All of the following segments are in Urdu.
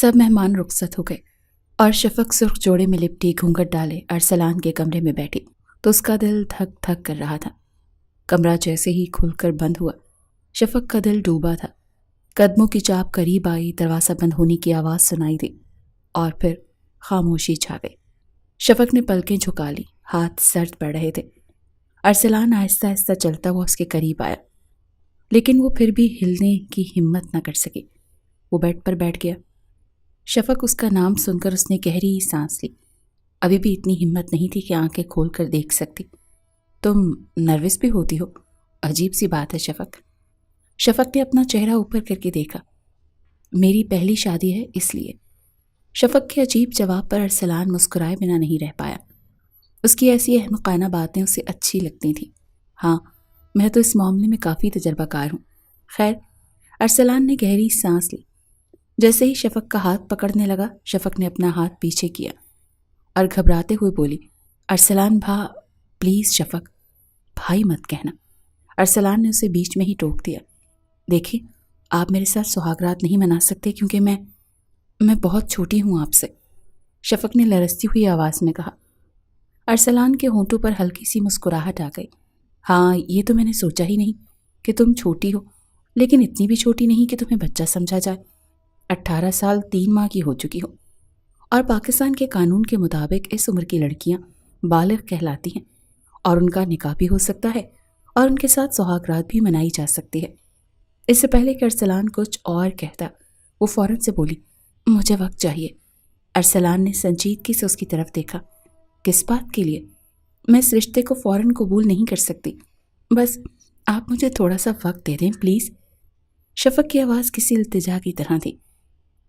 سب مہمان رخصت ہو گئے اور شفق سرخ جوڑے میں لپٹی گھونگھٹ ڈالے ارسلان کے کمرے میں بیٹھی تو اس کا دل دھک دھک کر رہا تھا۔ کمرہ جیسے ہی کھل کر بند ہوا، شفق کا دل ڈوبا تھا۔ قدموں کی چاپ قریب آئی، دروازہ بند ہونے کی آواز سنائی دی اور پھر خاموشی چھا گئی۔ شفق نے پلکیں جھکا لی، ہاتھ سرد پڑ رہے تھے۔ ارسلان آہستہ آہستہ چلتا ہوا اس کے قریب آیا، لیکن وہ پھر بھی ہلنے کی ہمت نہ کر سکی۔ وہ بیڈ پر بیٹھ گیا۔ شفق اس کا نام سن کر اس نے گہری سانس لی۔ ابھی بھی اتنی ہمت نہیں تھی کہ آنکھیں کھول کر دیکھ سکتی۔ تم نروس بھی ہوتی ہو؟ عجیب سی بات ہے شفق۔ شفق نے اپنا چہرہ اوپر کر کے دیکھا۔ میری پہلی شادی ہے اس لیے۔ شفق کے عجیب جواب پر ارسلان مسکرائے بنا نہیں رہ پایا۔ اس کی ایسی احمقانہ باتیں اسے اچھی لگتی تھیں۔ ہاں، میں تو اس معاملے میں کافی تجربہ کار ہوں۔ خیر، ارسلان نے گہری سانس لی۔ جیسے ہی شفق کا ہاتھ پکڑنے لگا، شفق نے اپنا ہاتھ پیچھے کیا اور گھبراتے ہوئے بولی، ارسلان پلیز شفق، بھائی مت کہنا۔ ارسلان نے اسے بیچ میں ہی ٹوک دیا۔ دیکھیں، آپ میرے ساتھ سہاگرات نہیں منا سکتے کیونکہ میں بہت چھوٹی ہوں آپ سے، شفق نے لرزتی ہوئی آواز میں کہا۔ ارسلان کے ہونٹوں پر ہلکی سی مسکراہٹ آ گئی۔ ہاں، یہ تو میں نے سوچا ہی نہیں کہ تم چھوٹی ہو، لیکن اتنی بھی چھوٹی نہیں کہ تمہیں بچہ سمجھا جائے۔ 18 سال 3 ماہ کی ہو چکی ہو، اور پاکستان کے قانون کے مطابق اس عمر کی لڑکیاں بالغ کہلاتی ہیں اور ان کا نکاح بھی ہو سکتا ہے اور ان کے ساتھ سہاگرات بھی منائی جا سکتی ہے۔ اس سے پہلے کہ ارسلان کچھ اور کہتا، وہ فوراً سے بولی، مجھے وقت چاہیے۔ ارسلان نے سنجیدگی سے اس کی طرف دیکھا۔ کس بات کے لیے؟ میں اس رشتے کو فوراً قبول نہیں کر سکتی، بس آپ مجھے تھوڑا سا وقت دے دیں پلیز۔ شفق کی آواز کسی التجا کی طرح تھی،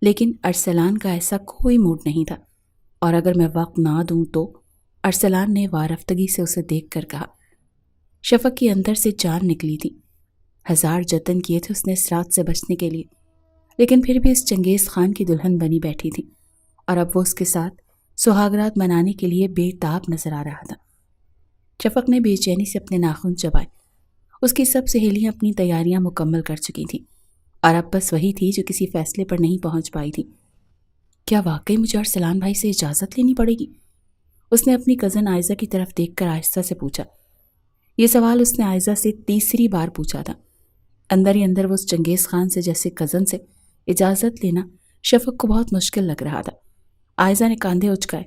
لیکن ارسلان کا ایسا کوئی موڈ نہیں تھا، اور اگر میں وقت نہ دوں تو؟ ارسلان نے وارفتگی سے اسے دیکھ کر کہا۔ شفق کی اندر سے جان نکلی تھی۔ ہزار جتن کیے تھے اس نے اس رات سے بچنے کے لیے، لیکن پھر بھی اس چنگیز خان کی دلہن بنی بیٹھی تھی، اور اب وہ اس کے ساتھ سہاگرات منانے کے لیے بے تاب نظر آ رہا تھا۔ شفق نے بے چینی سے اپنے ناخن چبائے۔ اس کی سب سہیلیاں اپنی تیاریاں مکمل کر چکی تھیں، اور اب بس وہی تھی جو کسی فیصلے پر نہیں پہنچ پائی تھی۔ کیا واقعی مجھے ارسلان بھائی سے اجازت لینی پڑے گی؟ اس نے اپنی کزن عائزہ کی طرف دیکھ کر آہستہ سے پوچھا۔ یہ سوال اس نے عائزہ سے تیسری بار پوچھا تھا۔ اندر ہی اندر وہ اس چنگیز خان سے جیسے کزن سے اجازت لینا شفق کو بہت مشکل لگ رہا تھا۔ عائزہ نے کاندھے اچکائے۔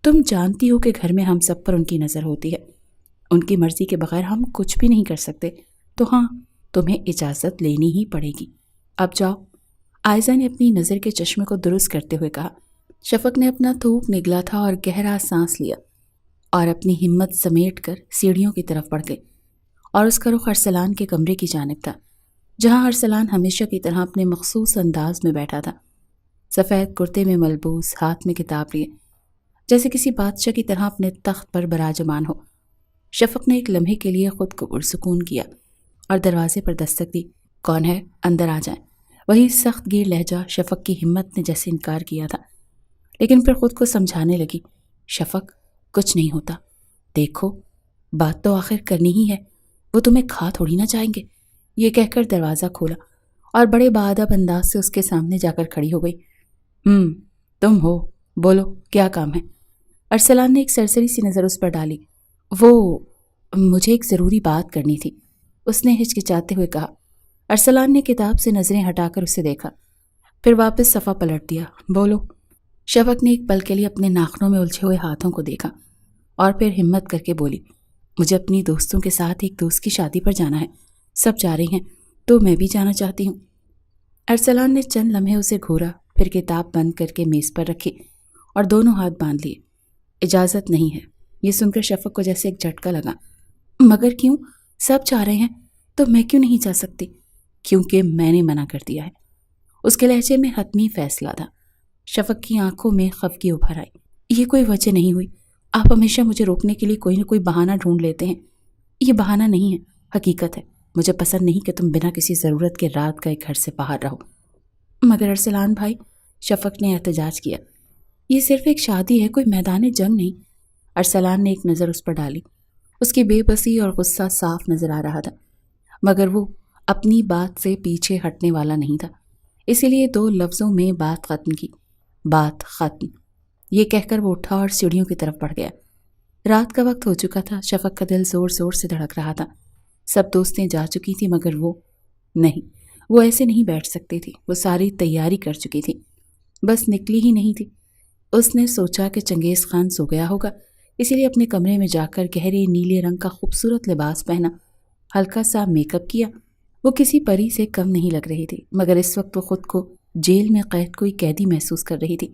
تم جانتی ہو کہ گھر میں ہم سب پر ان کی نظر ہوتی ہے، ان کی مرضی کے بغیر ہم کچھ بھی نہیں کر سکتے، تو ہاں، تمہیں اجازت لینی ہی پڑے گی۔ اب جاؤ، عائزہ نے اپنی نظر کے چشمے کو درست کرتے ہوئے کہا۔ شفق نے اپنا تھوک نگلا تھا اور گہرا سانس لیا، اور اپنی ہمت سمیٹ کر سیڑھیوں کی طرف بڑھ گئی، اور اس کا رخ ارسلان کے کمرے کی جانب تھا، جہاں ارسلان ہمیشہ کی طرح اپنے مخصوص انداز میں بیٹھا تھا، سفید کرتے میں ملبوس، ہاتھ میں کتاب لیے، جیسے کسی بادشاہ کی طرح اپنے تخت پر براجمان ہو۔ شفق نے ایک لمحے کے لیے خود کو پرسکون کیا اور دروازے پر دستک دی۔ کون ہے؟ اندر آ جائیں۔ وہی سخت گیر لہجہ۔ شفق کی ہمت نے جیسے انکار کیا تھا، لیکن پھر خود کو سمجھانے لگی۔ شفق، کچھ نہیں ہوتا، دیکھو، بات تو آخر کرنی ہی ہے، وہ تمہیں کھا تھوڑی نہ جائیں گے۔ یہ کہہ کر دروازہ کھولا اور بڑے باادب انداز سے اس کے سامنے جا کر کھڑی ہو گئی۔ تم ہو، بولو کیا کام ہے؟ ارسلان نے ایک سرسری سی نظر اس پر ڈالی۔ مجھے ایک ضروری بات کرنی تھی، اس نے ہچکچاتے ہوئے کہا۔ ارسلان نے کتاب سے نظریں ہٹا کر اسے دیکھا، پھر واپس صفحہ پلٹ دیا۔ بولو۔ شفق نے ایک پل کے لیے اپنے ناخنوں میں الجھے ہوئے ہاتھوں کو دیکھا اور پھر ہمت کر کے بولی، مجھے اپنی دوستوں کے ساتھ ایک دوست کی شادی پر جانا ہے، سب جا رہی ہیں تو میں بھی جانا چاہتی ہوں۔ ارسلان نے چند لمحے اسے گھورا، پھر کتاب بند کر کے میز پر رکھی اور دونوں ہاتھ باندھ لیے۔ اجازت نہیں ہے۔ یہ سن کر شفق کو جیسے ایک جھٹکا لگا۔ مگر کیوں؟ سب جا رہے ہیں تو میں کیوں نہیں جا سکتی؟ کیونکہ میں نے منع کر دیا ہے۔ اس کے لہجے میں حتمی فیصلہ تھا۔ شفق کی آنکھوں میں خفگی ابھر آئی۔ یہ کوئی وجہ نہیں ہوئی، آپ ہمیشہ مجھے روکنے کے لیے کوئی نہ کوئی بہانہ ڈھونڈ لیتے ہیں۔ یہ بہانہ نہیں ہے، حقیقت ہے۔ مجھے پسند نہیں کہ تم بنا کسی ضرورت کے رات گئے گھر سے باہر رہو۔ مگر ارسلان بھائی، شفق نے احتجاج کیا، یہ صرف ایک شادی ہے، کوئی میدان جنگ نہیں۔ ارسلان نے ایک نظر اس پر ڈالی۔ اس کی بے بسی اور غصہ صاف نظر آ رہا تھا، مگر وہ اپنی بات سے پیچھے ہٹنے والا نہیں تھا، اسی لیے 2 لفظوں میں بات ختم کی۔ بات ختم۔ یہ کہہ کر وہ اٹھا اور سیڑھیوں کی طرف بڑھ گیا۔ رات کا وقت ہو چکا تھا، شفق کا دل زور زور سے دھڑک رہا تھا۔ سب دوستیں جا چکی تھی مگر وہ نہیں، وہ ایسے نہیں بیٹھ سکتی تھی، وہ ساری تیاری کر چکی تھی، بس نکلی ہی نہیں تھی۔ اس نے سوچا کہ چنگیز خان سو گیا ہوگا، اسی لیے اپنے کمرے میں جا کر گہرے نیلے رنگ کا خوبصورت لباس پہنا، ہلکا سا میک اپ کیا۔ وہ کسی پری سے کم نہیں لگ رہی تھی، مگر اس وقت وہ خود کو جیل میں قید کوئی قیدی محسوس کر رہی تھی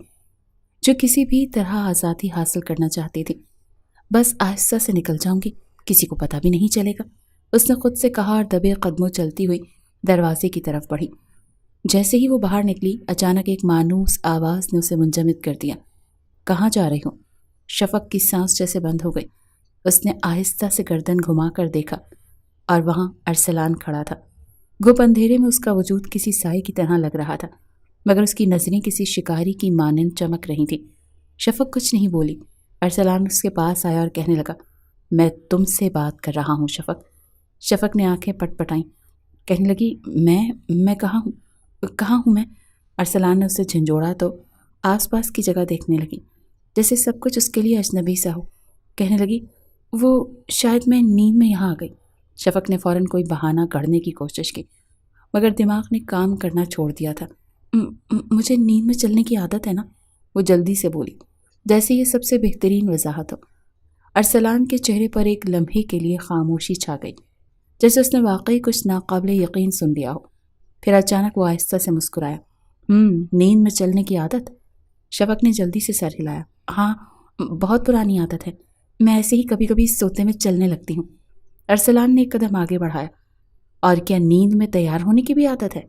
جو کسی بھی طرح آزادی حاصل کرنا چاہتی تھی۔ بس آہستہ سے نکل جاؤں گی، کسی کو پتہ بھی نہیں چلے گا، اس نے خود سے کہا اور دبے قدموں چلتی ہوئی دروازے کی طرف بڑھی۔ جیسے ہی وہ باہر نکلی، اچانک ایک مانوس آواز نے اسے منجمد کر دیا۔ کہاں جا رہی ہو؟ شفق کی سانس جیسے بند ہو گئی۔ اس نے آہستہ سے گردن گھما کر دیکھا اور وہاں ارسلان کھڑا تھا۔ گپ اندھیرے میں اس کا وجود کسی سائے کی طرح لگ رہا تھا، مگر اس کی نظریں کسی شکاری کی مانند چمک رہی تھیں۔ شفق کچھ نہیں بولی۔ ارسلان اس کے پاس آیا اور کہنے لگا، میں تم سے بات کر رہا ہوں شفق۔ شفق نے آنکھیں پٹ پٹائیں، کہنے لگی، میں کہاں ہوں میں؟ ارسلان نے اسے جھنجھوڑا تو آس پاس کی جگہ دیکھنے لگی، جیسے سب کچھ اس کے لیے اجنبی سا ہو۔ کہنے لگی، وہ شاید میں نیند میں یہاں آ گئی۔ شفق نے فوراً کوئی بہانہ گھڑنے کی کوشش کی، مگر دماغ نے کام کرنا چھوڑ دیا تھا۔ مجھے نیند میں چلنے کی عادت ہے نا، وہ جلدی سے بولی، جیسے یہ سب سے بہترین وضاحت ہو۔ ارسلان کے چہرے پر ایک لمحے کے لیے خاموشی چھا گئی، جیسے اس نے واقعی کچھ ناقابل یقین سن لیا ہو۔ پھر اچانک وہ آہستہ سے مسکرایا۔ نیند میں چلنے کی عادت؟ شفق نے جلدی سے سر ہلایا۔ ہاں، بہت پرانی عادت ہے، میں ایسے ہی کبھی کبھی سوتے میں چلنے لگتی ہوں۔ ارسلان نے ایک قدم آگے بڑھایا۔ اور کیا نیند میں تیار ہونے کی بھی عادت ہے؟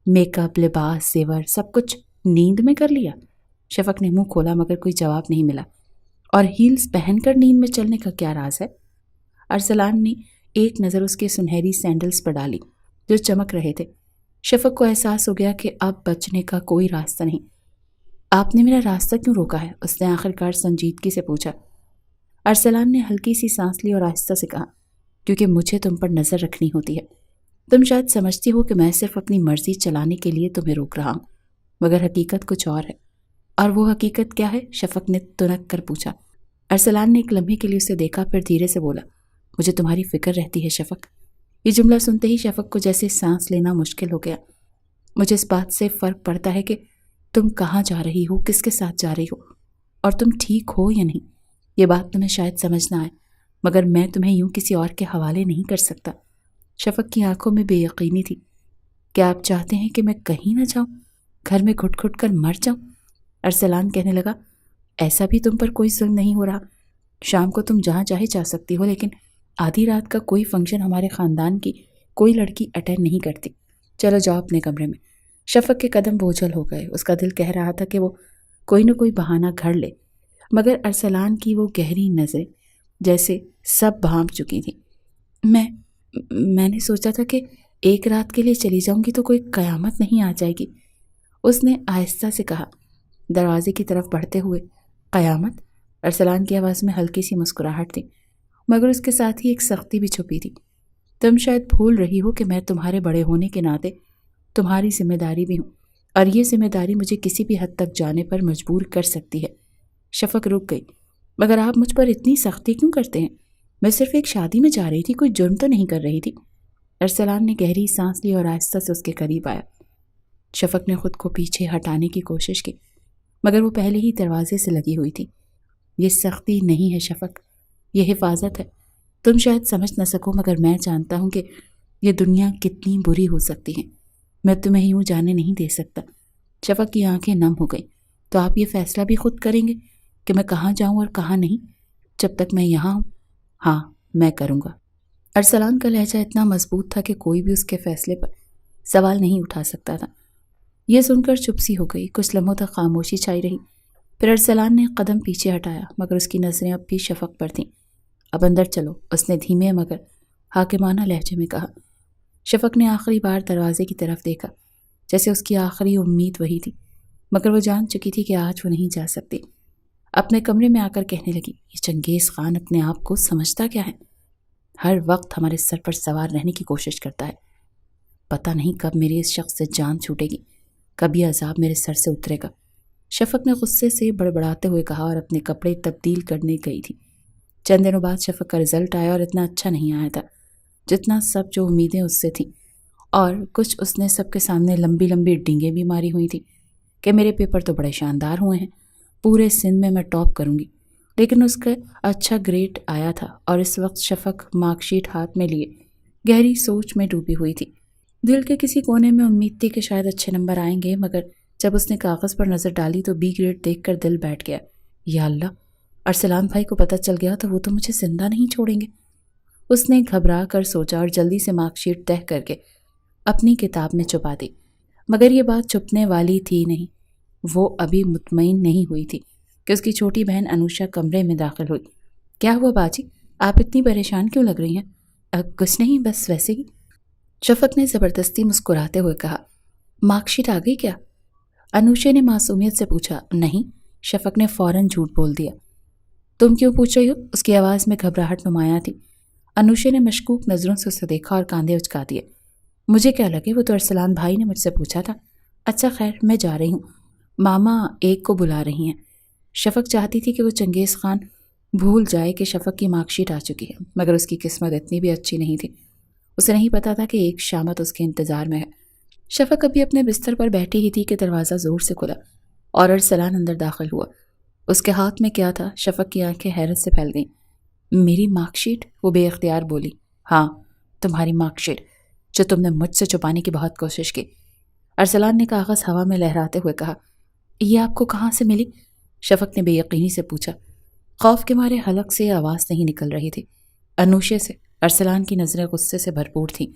میک اپ، لباس، زیور، سب کچھ نیند میں کر لیا؟ شفق نے منہ کھولا مگر کوئی جواب نہیں ملا۔ اور ہیلز پہن کر نیند میں چلنے کا کیا راز ہے؟ ارسلان نے ایک نظر اس کے سنہری سینڈلز پر ڈالی جو چمک رہے تھے۔ شفق کو احساس ہو گیا کہ اب بچنے کا کوئی راستہ نہیں۔ آپ نے میرا راستہ کیوں روکا ہے؟ اس نے آخرکار سنجیدگی سے پوچھا۔ ارسلان نے ہلکی سی سانس لی اور آہستہ سے کہا، کیونکہ مجھے تم پر نظر رکھنی ہوتی ہے۔ تم شاید سمجھتی ہو کہ میں صرف اپنی مرضی چلانے کے لیے تمہیں روک رہا ہوں، مگر حقیقت کچھ اور ہے۔ اور وہ حقیقت کیا ہے؟ شفق نے تنک کر پوچھا۔ ارسلان نے ایک لمحے کے لیے اسے دیکھا، پھر دھیرے سے بولا، مجھے تمہاری فکر رہتی ہے شفق۔ یہ جملہ سنتے ہی شفق کو جیسے سانس لینا مشکل ہو گیا۔ مجھے اس بات سے فرق پڑتا ہے کہ تم کہاں جا رہی ہو، کس کے ساتھ جا رہی ہو، اور تم ٹھیک ہو یا نہیں۔ یہ بات تمہیں شاید سمجھ نہ آئے، مگر میں تمہیں یوں کسی اور کے حوالے نہیں کر سکتا۔ شفق کی آنکھوں میں بے یقینی تھی۔ کیا آپ چاہتے ہیں کہ میں کہیں نہ جاؤں، گھر میں گھٹ گھٹ کر مر جاؤں؟ ارسلان کہنے لگا، ایسا بھی تم پر کوئی ظلم نہیں ہو رہا۔ شام کو تم جہاں چاہے جا سکتی ہو، لیکن آدھی رات کا کوئی فنکشن ہمارے خاندان کی کوئی لڑکی اٹینڈ نہیں کرتی۔ چلو جاؤ اپنے کمرے میں۔ شفق کے قدم بوجھل ہو گئے۔ اس کا دل کہہ رہا تھا کہ وہ کوئی نہ کوئی بہانہ گھڑ لے، مگر ارسلان کی وہ گہری نظریں جیسے سب بھانپ چکی تھیں۔ میں نے سوچا تھا کہ ایک رات کے لیے چلی جاؤں گی تو کوئی قیامت نہیں آ جائے گی، اس نے آہستہ سے کہا، دروازے کی طرف بڑھتے ہوئے۔ قیامت؟ ارسلان کی آواز میں ہلکی سی مسکراہٹ تھی، مگر اس کے ساتھ ہی ایک سختی بھی چھپی تھی۔ تم شاید بھول رہی ہو کہ میں تمہارے بڑے ہونے کے ناطے تمہاری ذمہ داری بھی ہوں، اور یہ ذمہ داری مجھے کسی بھی حد تک جانے پر مجبور کر سکتی ہے۔ شفق رک گئی۔ مگر آپ مجھ پر اتنی سختی کیوں کرتے ہیں؟ میں صرف ایک شادی میں جا رہی تھی، کوئی جرم تو نہیں کر رہی تھی۔ ارسلان نے گہری سانس لی اور آہستہ سے اس کے قریب آیا۔ شفق نے خود کو پیچھے ہٹانے کی کوشش کی، مگر وہ پہلے ہی دروازے سے لگی ہوئی تھی۔ یہ سختی نہیں ہے شفق، یہ حفاظت ہے۔ تم شاید سمجھ نہ سکو، مگر میں جانتا ہوں کہ یہ دنیا کتنی بری ہو سکتی ہے۔ میں تمہیں یوں جانے نہیں دے سکتا۔ شفق کی آنکھیں نم ہو گئیں۔ تو آپ یہ فیصلہ بھی خود کریں گے کہ میں کہاں جاؤں اور کہاں نہیں، جب تک میں یہاں ہوں؟ ہاں، میں کروں گا۔ ارسلان کا لہجہ اتنا مضبوط تھا کہ کوئی بھی اس کے فیصلے پر سوال نہیں اٹھا سکتا تھا۔ یہ سن کر چپ سی ہو گئی۔ کچھ لمحوں تک خاموشی چھائی رہی۔ پھر ارسلان نے قدم پیچھے ہٹایا، مگر اس کی نظریں اب بھی شفق پر تھیں۔ اب اندر چلو، اس نے دھیمے مگر حاکمانہ لہجے میں کہا۔ شفق نے آخری بار دروازے کی طرف دیکھا، جیسے اس کی آخری امید وہی تھی، مگر وہ جان چکی تھی کہ آج وہ نہیں جا سکتی۔ اپنے کمرے میں آ کر کہنے لگی، یہ چنگیز خان اپنے آپ کو سمجھتا کیا ہے؟ ہر وقت ہمارے سر پر سوار رہنے کی کوشش کرتا ہے۔ پتہ نہیں کب میری اس شخص سے جان چھوٹے گی، کب یہ عذاب میرے سر سے اترے گا۔ شفق نے غصے سے بڑبڑاتے ہوئے کہا اور اپنے کپڑے تبدیل کرنے گئی تھی۔ چند دنوں بعد شفق کا رزلٹ آیا اور اتنا اچھا نہیں آیا تھا جتنا سب جو امیدیں اس سے تھیں، اور کچھ اس نے سب کے سامنے لمبی لمبی ڈینگیں بھی ماری ہوئی تھیں کہ میرے پیپر تو بڑے شاندار ہوئے ہیں، پورے سندھ میں ٹاپ کروں گی۔ لیکن اس کا اچھا گریڈ آیا تھا اور اس وقت شفق مارک شیٹ ہاتھ میں لیے گہری سوچ میں ڈوبی ہوئی تھی۔ دل کے کسی کونے میں امید تھی کہ شاید اچھے نمبر آئیں گے، مگر جب اس نے کاغذ پر نظر ڈالی تو بی گریڈ دیکھ کر دل بیٹھ گیا۔ یا اللہ، ارسلان بھائی کو پتہ چل گیا تو وہ تو مجھے زندہ نہیں چھوڑیں گے۔ اس نے گھبرا کر سوچا اور جلدی سے مارک شیٹ تہہ کر کے اپنی کتاب میں چھپا دی، مگر یہ بات چھپنے والی تھی نہیں۔ وہ ابھی مطمئن نہیں ہوئی تھی کہ اس کی چھوٹی بہن انوشا کمرے میں داخل ہوئی۔ کیا ہوا باجی، آپ اتنی پریشان کیوں لگ رہی ہیں؟ کچھ نہیں، بس ویسے ہی، شفق نے زبردستی مسکراتے ہوئے کہا۔ مارک شیٹ آ گئی کیا؟ انوشا نے معصومیت سے پوچھا۔ نہیں، شفق نے فوراً جھوٹ بول دیا۔ تم کیوں پوچھ رہی ہو؟ اس کی آواز میں گھبراہٹ نمایاں تھی۔ انوشا نے مشکوک نظروں سے اسے دیکھا اور کاندھے اچکا دیے۔ مجھے کیا لگے، وہ تو ارسلان بھائی نے مجھ سے پوچھا تھا۔ اچھا خیر، میں جا رہی ہوں، ماما ایک کو بلا رہی ہیں۔ شفق چاہتی تھی کہ وہ چنگیز خان بھول جائے کہ شفق کی مارک شیٹ آ چکی ہے، مگر اس کی قسمت اتنی بھی اچھی نہیں تھی۔ اسے نہیں پتا تھا کہ ایک شامت اس کے انتظار میں ہے۔ شفق ابھی اپنے بستر پر بیٹھی ہی تھی کہ دروازہ زور سے کھلا اور ارسلان اندر داخل ہوا۔ اس کے ہاتھ میں کیا تھا؟ شفق کی آنکھیں حیرت سے پھیل گئیں۔ میری مارک شیٹ؟ وہ بے اختیار بولی۔ ہاں، تمہاری مارک شیٹ، جو تم نے مجھ سے چھپانے کی بہت کوشش کی۔ ارسلان نے کاغذ ہوا میں لہراتے ہوئے کہا۔ یہ آپ کو کہاں سے ملی؟ شفق نے بے یقینی سے پوچھا۔ خوف کے مارے حلق سے آواز نہیں نکل رہی تھی۔ انوشے سے۔ ارسلان کی نظریں غصے سے بھرپور تھیں،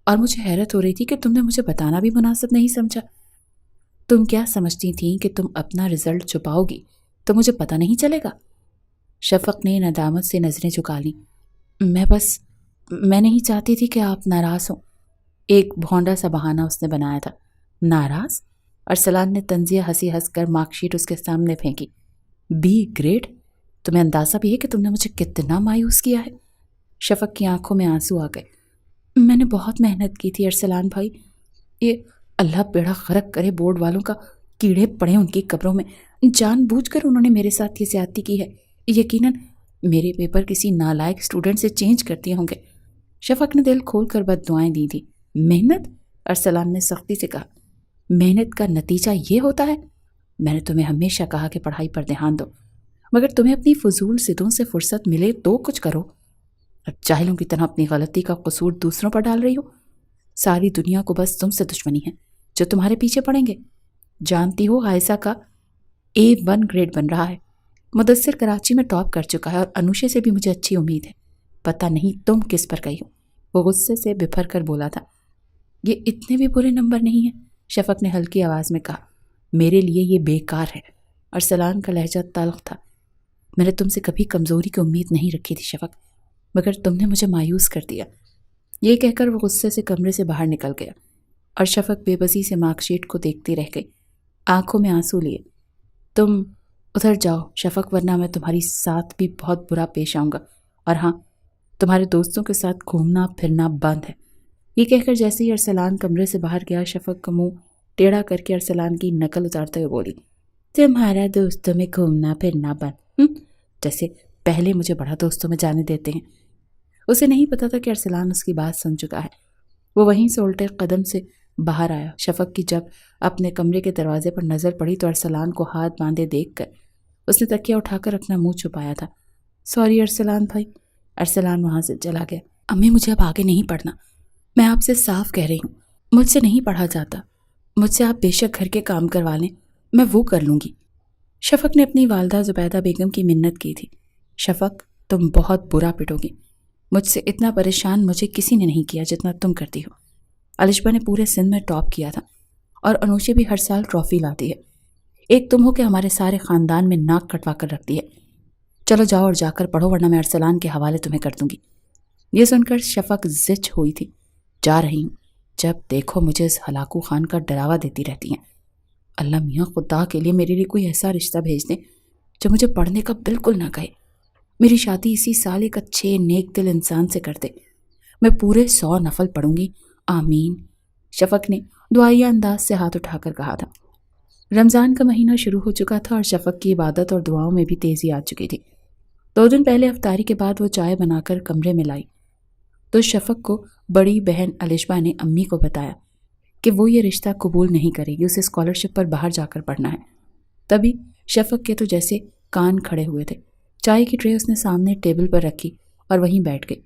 اور مجھے حیرت ہو رہی تھی کہ تم نے مجھے بتانا بھی مناسب نہیں سمجھا۔ تم کیا سمجھتی تھیں کہ تم اپنا رزلٹ چھپاؤ گی تو مجھے پتہ نہیں چلے گا؟ شفق نے ندامت سے نظریں جھکا لیں۔ میں نہیں چاہتی تھی کہ آپ ناراض ہوں۔ ایک بھونڈا سا بہانہ اس نے بنایا تھا۔ ناراض؟ ارسلان نے طنزیہ ہنسی ہنس کر مارک شیٹ اس کے سامنے پھینکی۔ B grade? تمہیں اندازہ بھی ہے کہ تم نے مجھے کتنا مایوس کیا ہے؟ شفق کی آنکھوں میں آنسو آ گئے۔ میں نے بہت محنت کی تھی ارسلان بھائی، یہ اللہ بیڑا غرق کرے بورڈ والوں کا، کیڑے پڑے ان کی قبروں میں، جان بوجھ کر انہوں نے میرے ساتھ یہ زیادتی کی ہے۔ یقیناً میرے پیپر کسی نالائق اسٹوڈنٹ سے چینج کرتے ہوں گے۔ شفق نے دل کھول کر بد دعائیں دی تھی۔ محنت؟ ارسلان نے سختی سے کہا۔ محنت کا نتیجہ یہ ہوتا ہے؟ میں نے تمہیں ہمیشہ کہا کہ پڑھائی پر دھیان دو، مگر تمہیں اپنی فضول ضدوں سے فرصت ملے تو کچھ کرو۔ اب جاہلوں کی طرح اپنی غلطی کا قصور دوسروں پر ڈال رہی ہو۔ ساری دنیا کو بس تم سے دشمنی ہے جو تمہارے پیچھے پڑیں گے۔ جانتی ہو عائشہ کا A1 گریڈ بن رہا ہے، مدثر کراچی میں ٹاپ کر چکا ہے، اور انوشے سے بھی مجھے اچھی امید ہے۔ پتہ نہیں تم کس پر گئی ہو۔ وہ غصے سے بپھر کر بولا تھا۔ یہ اتنے بھی برے نمبر نہیں ہیں، شفق نے ہلکی آواز میں کہا۔ میرے لیے یہ بیکار ہے۔ ارسلان کا لہجہ تلخ تھا۔ میں نے تم سے کبھی کمزوری کی امید نہیں رکھی تھی شفق، مگر تم نے مجھے مایوس کر دیا۔ یہ کہہ کر وہ غصے سے کمرے سے باہر نکل گیا، اور شفق بے بسی سے مارک شیٹ کو دیکھتی رہ گئی، آنکھوں میں آنسو لیے۔ تم ادھر جاؤ شفق، ورنہ میں تمہاری ساتھ بھی بہت برا پیش آؤں گا، اور ہاں، تمہارے دوستوں کے ساتھ گھومنا پھرنا بند ہے۔ یہ کہہ کر جیسے ہی ارسلان کمرے سے باہر گیا، شفق کا منہ ٹیڑھا کر کے ارسلان کی نقل اتارتے ہوئے بولی۔ تمہارا دوستوں میں گھومنا پھرنا بند؟ جیسے پہلے مجھے بڑا دوستوں میں جانے دیتے ہیں۔ اسے نہیں پتا تھا کہ ارسلان اس کی بات سن چکا ہے۔ وہ وہیں سے الٹے قدم سے باہر آیا۔ شفق کی جب اپنے کمرے کے دروازے پر نظر پڑی تو ارسلان کو ہاتھ باندھے دیکھ کر اس نے تکیہ اٹھا کر اپنا منہ چھپایا تھا۔ سوری ارسلان بھائی۔ ارسلان وہاں سے چلا گیا۔ امی، مجھے اب آگے نہیں پڑھنا، میں آپ سے صاف کہہ رہی ہوں، مجھ سے نہیں پڑھا جاتا۔ مجھ سے آپ بے شک گھر کے کام کروا لیں، میں وہ کر لوں گی۔ شفق نے اپنی والدہ زبیدہ بیگم کی منت کی تھی۔ شفق، تم بہت برا پٹو گی۔ مجھ سے اتنا پریشان مجھے کسی نے نہیں کیا جتنا تم کرتی ہو۔ الشبہ نے پورے سندھ میں ٹاپ کیا تھا، اور انوشی بھی ہر سال ٹرافی لاتی ہے۔ ایک تم ہو کہ ہمارے سارے خاندان میں ناک کٹوا کر رکھتی ہے۔ چلو جاؤ اور جا کر پڑھو، ورنہ میں ارسلان کے حوالے تمہیں کر دوں گی۔ یہ سن کر شفق زچ ہوئی تھی۔ جا رہی ہوں، جب دیکھو مجھے اس ہلاکو خان کا ڈراوا دیتی رہتی ہیں۔ اللہ میاں، خدا کے لیے میرے لیے کوئی ایسا رشتہ بھیج دیں جو مجھے پڑھنے کا بالکل نہ کہے۔ میری شادی اسی سال ایک اچھے نیک دل انسان سے کر دے، میں پورے 100 نفل پڑھوں گی، آمین۔ شفق نے دعائیہ انداز سے ہاتھ اٹھا کر کہا تھا۔ رمضان کا مہینہ شروع ہو چکا تھا اور شفق کی عبادت اور دعاؤں میں بھی تیزی آ چکی تھی۔ 2 دن پہلے افطاری کے بعد وہ چائے بنا کر کمرے میں لائی تو شفق کو بڑی بہن الشبہ نے امی کو بتایا کہ وہ یہ رشتہ قبول نہیں کرے گی، اسے اسکالرشپ پر باہر جا کر پڑھنا ہے۔ تبھی شفق کے تو جیسے کان کھڑے ہوئے تھے۔ چائے کی ٹرے اس نے سامنے ٹیبل پر رکھی اور وہیں بیٹھ گئی۔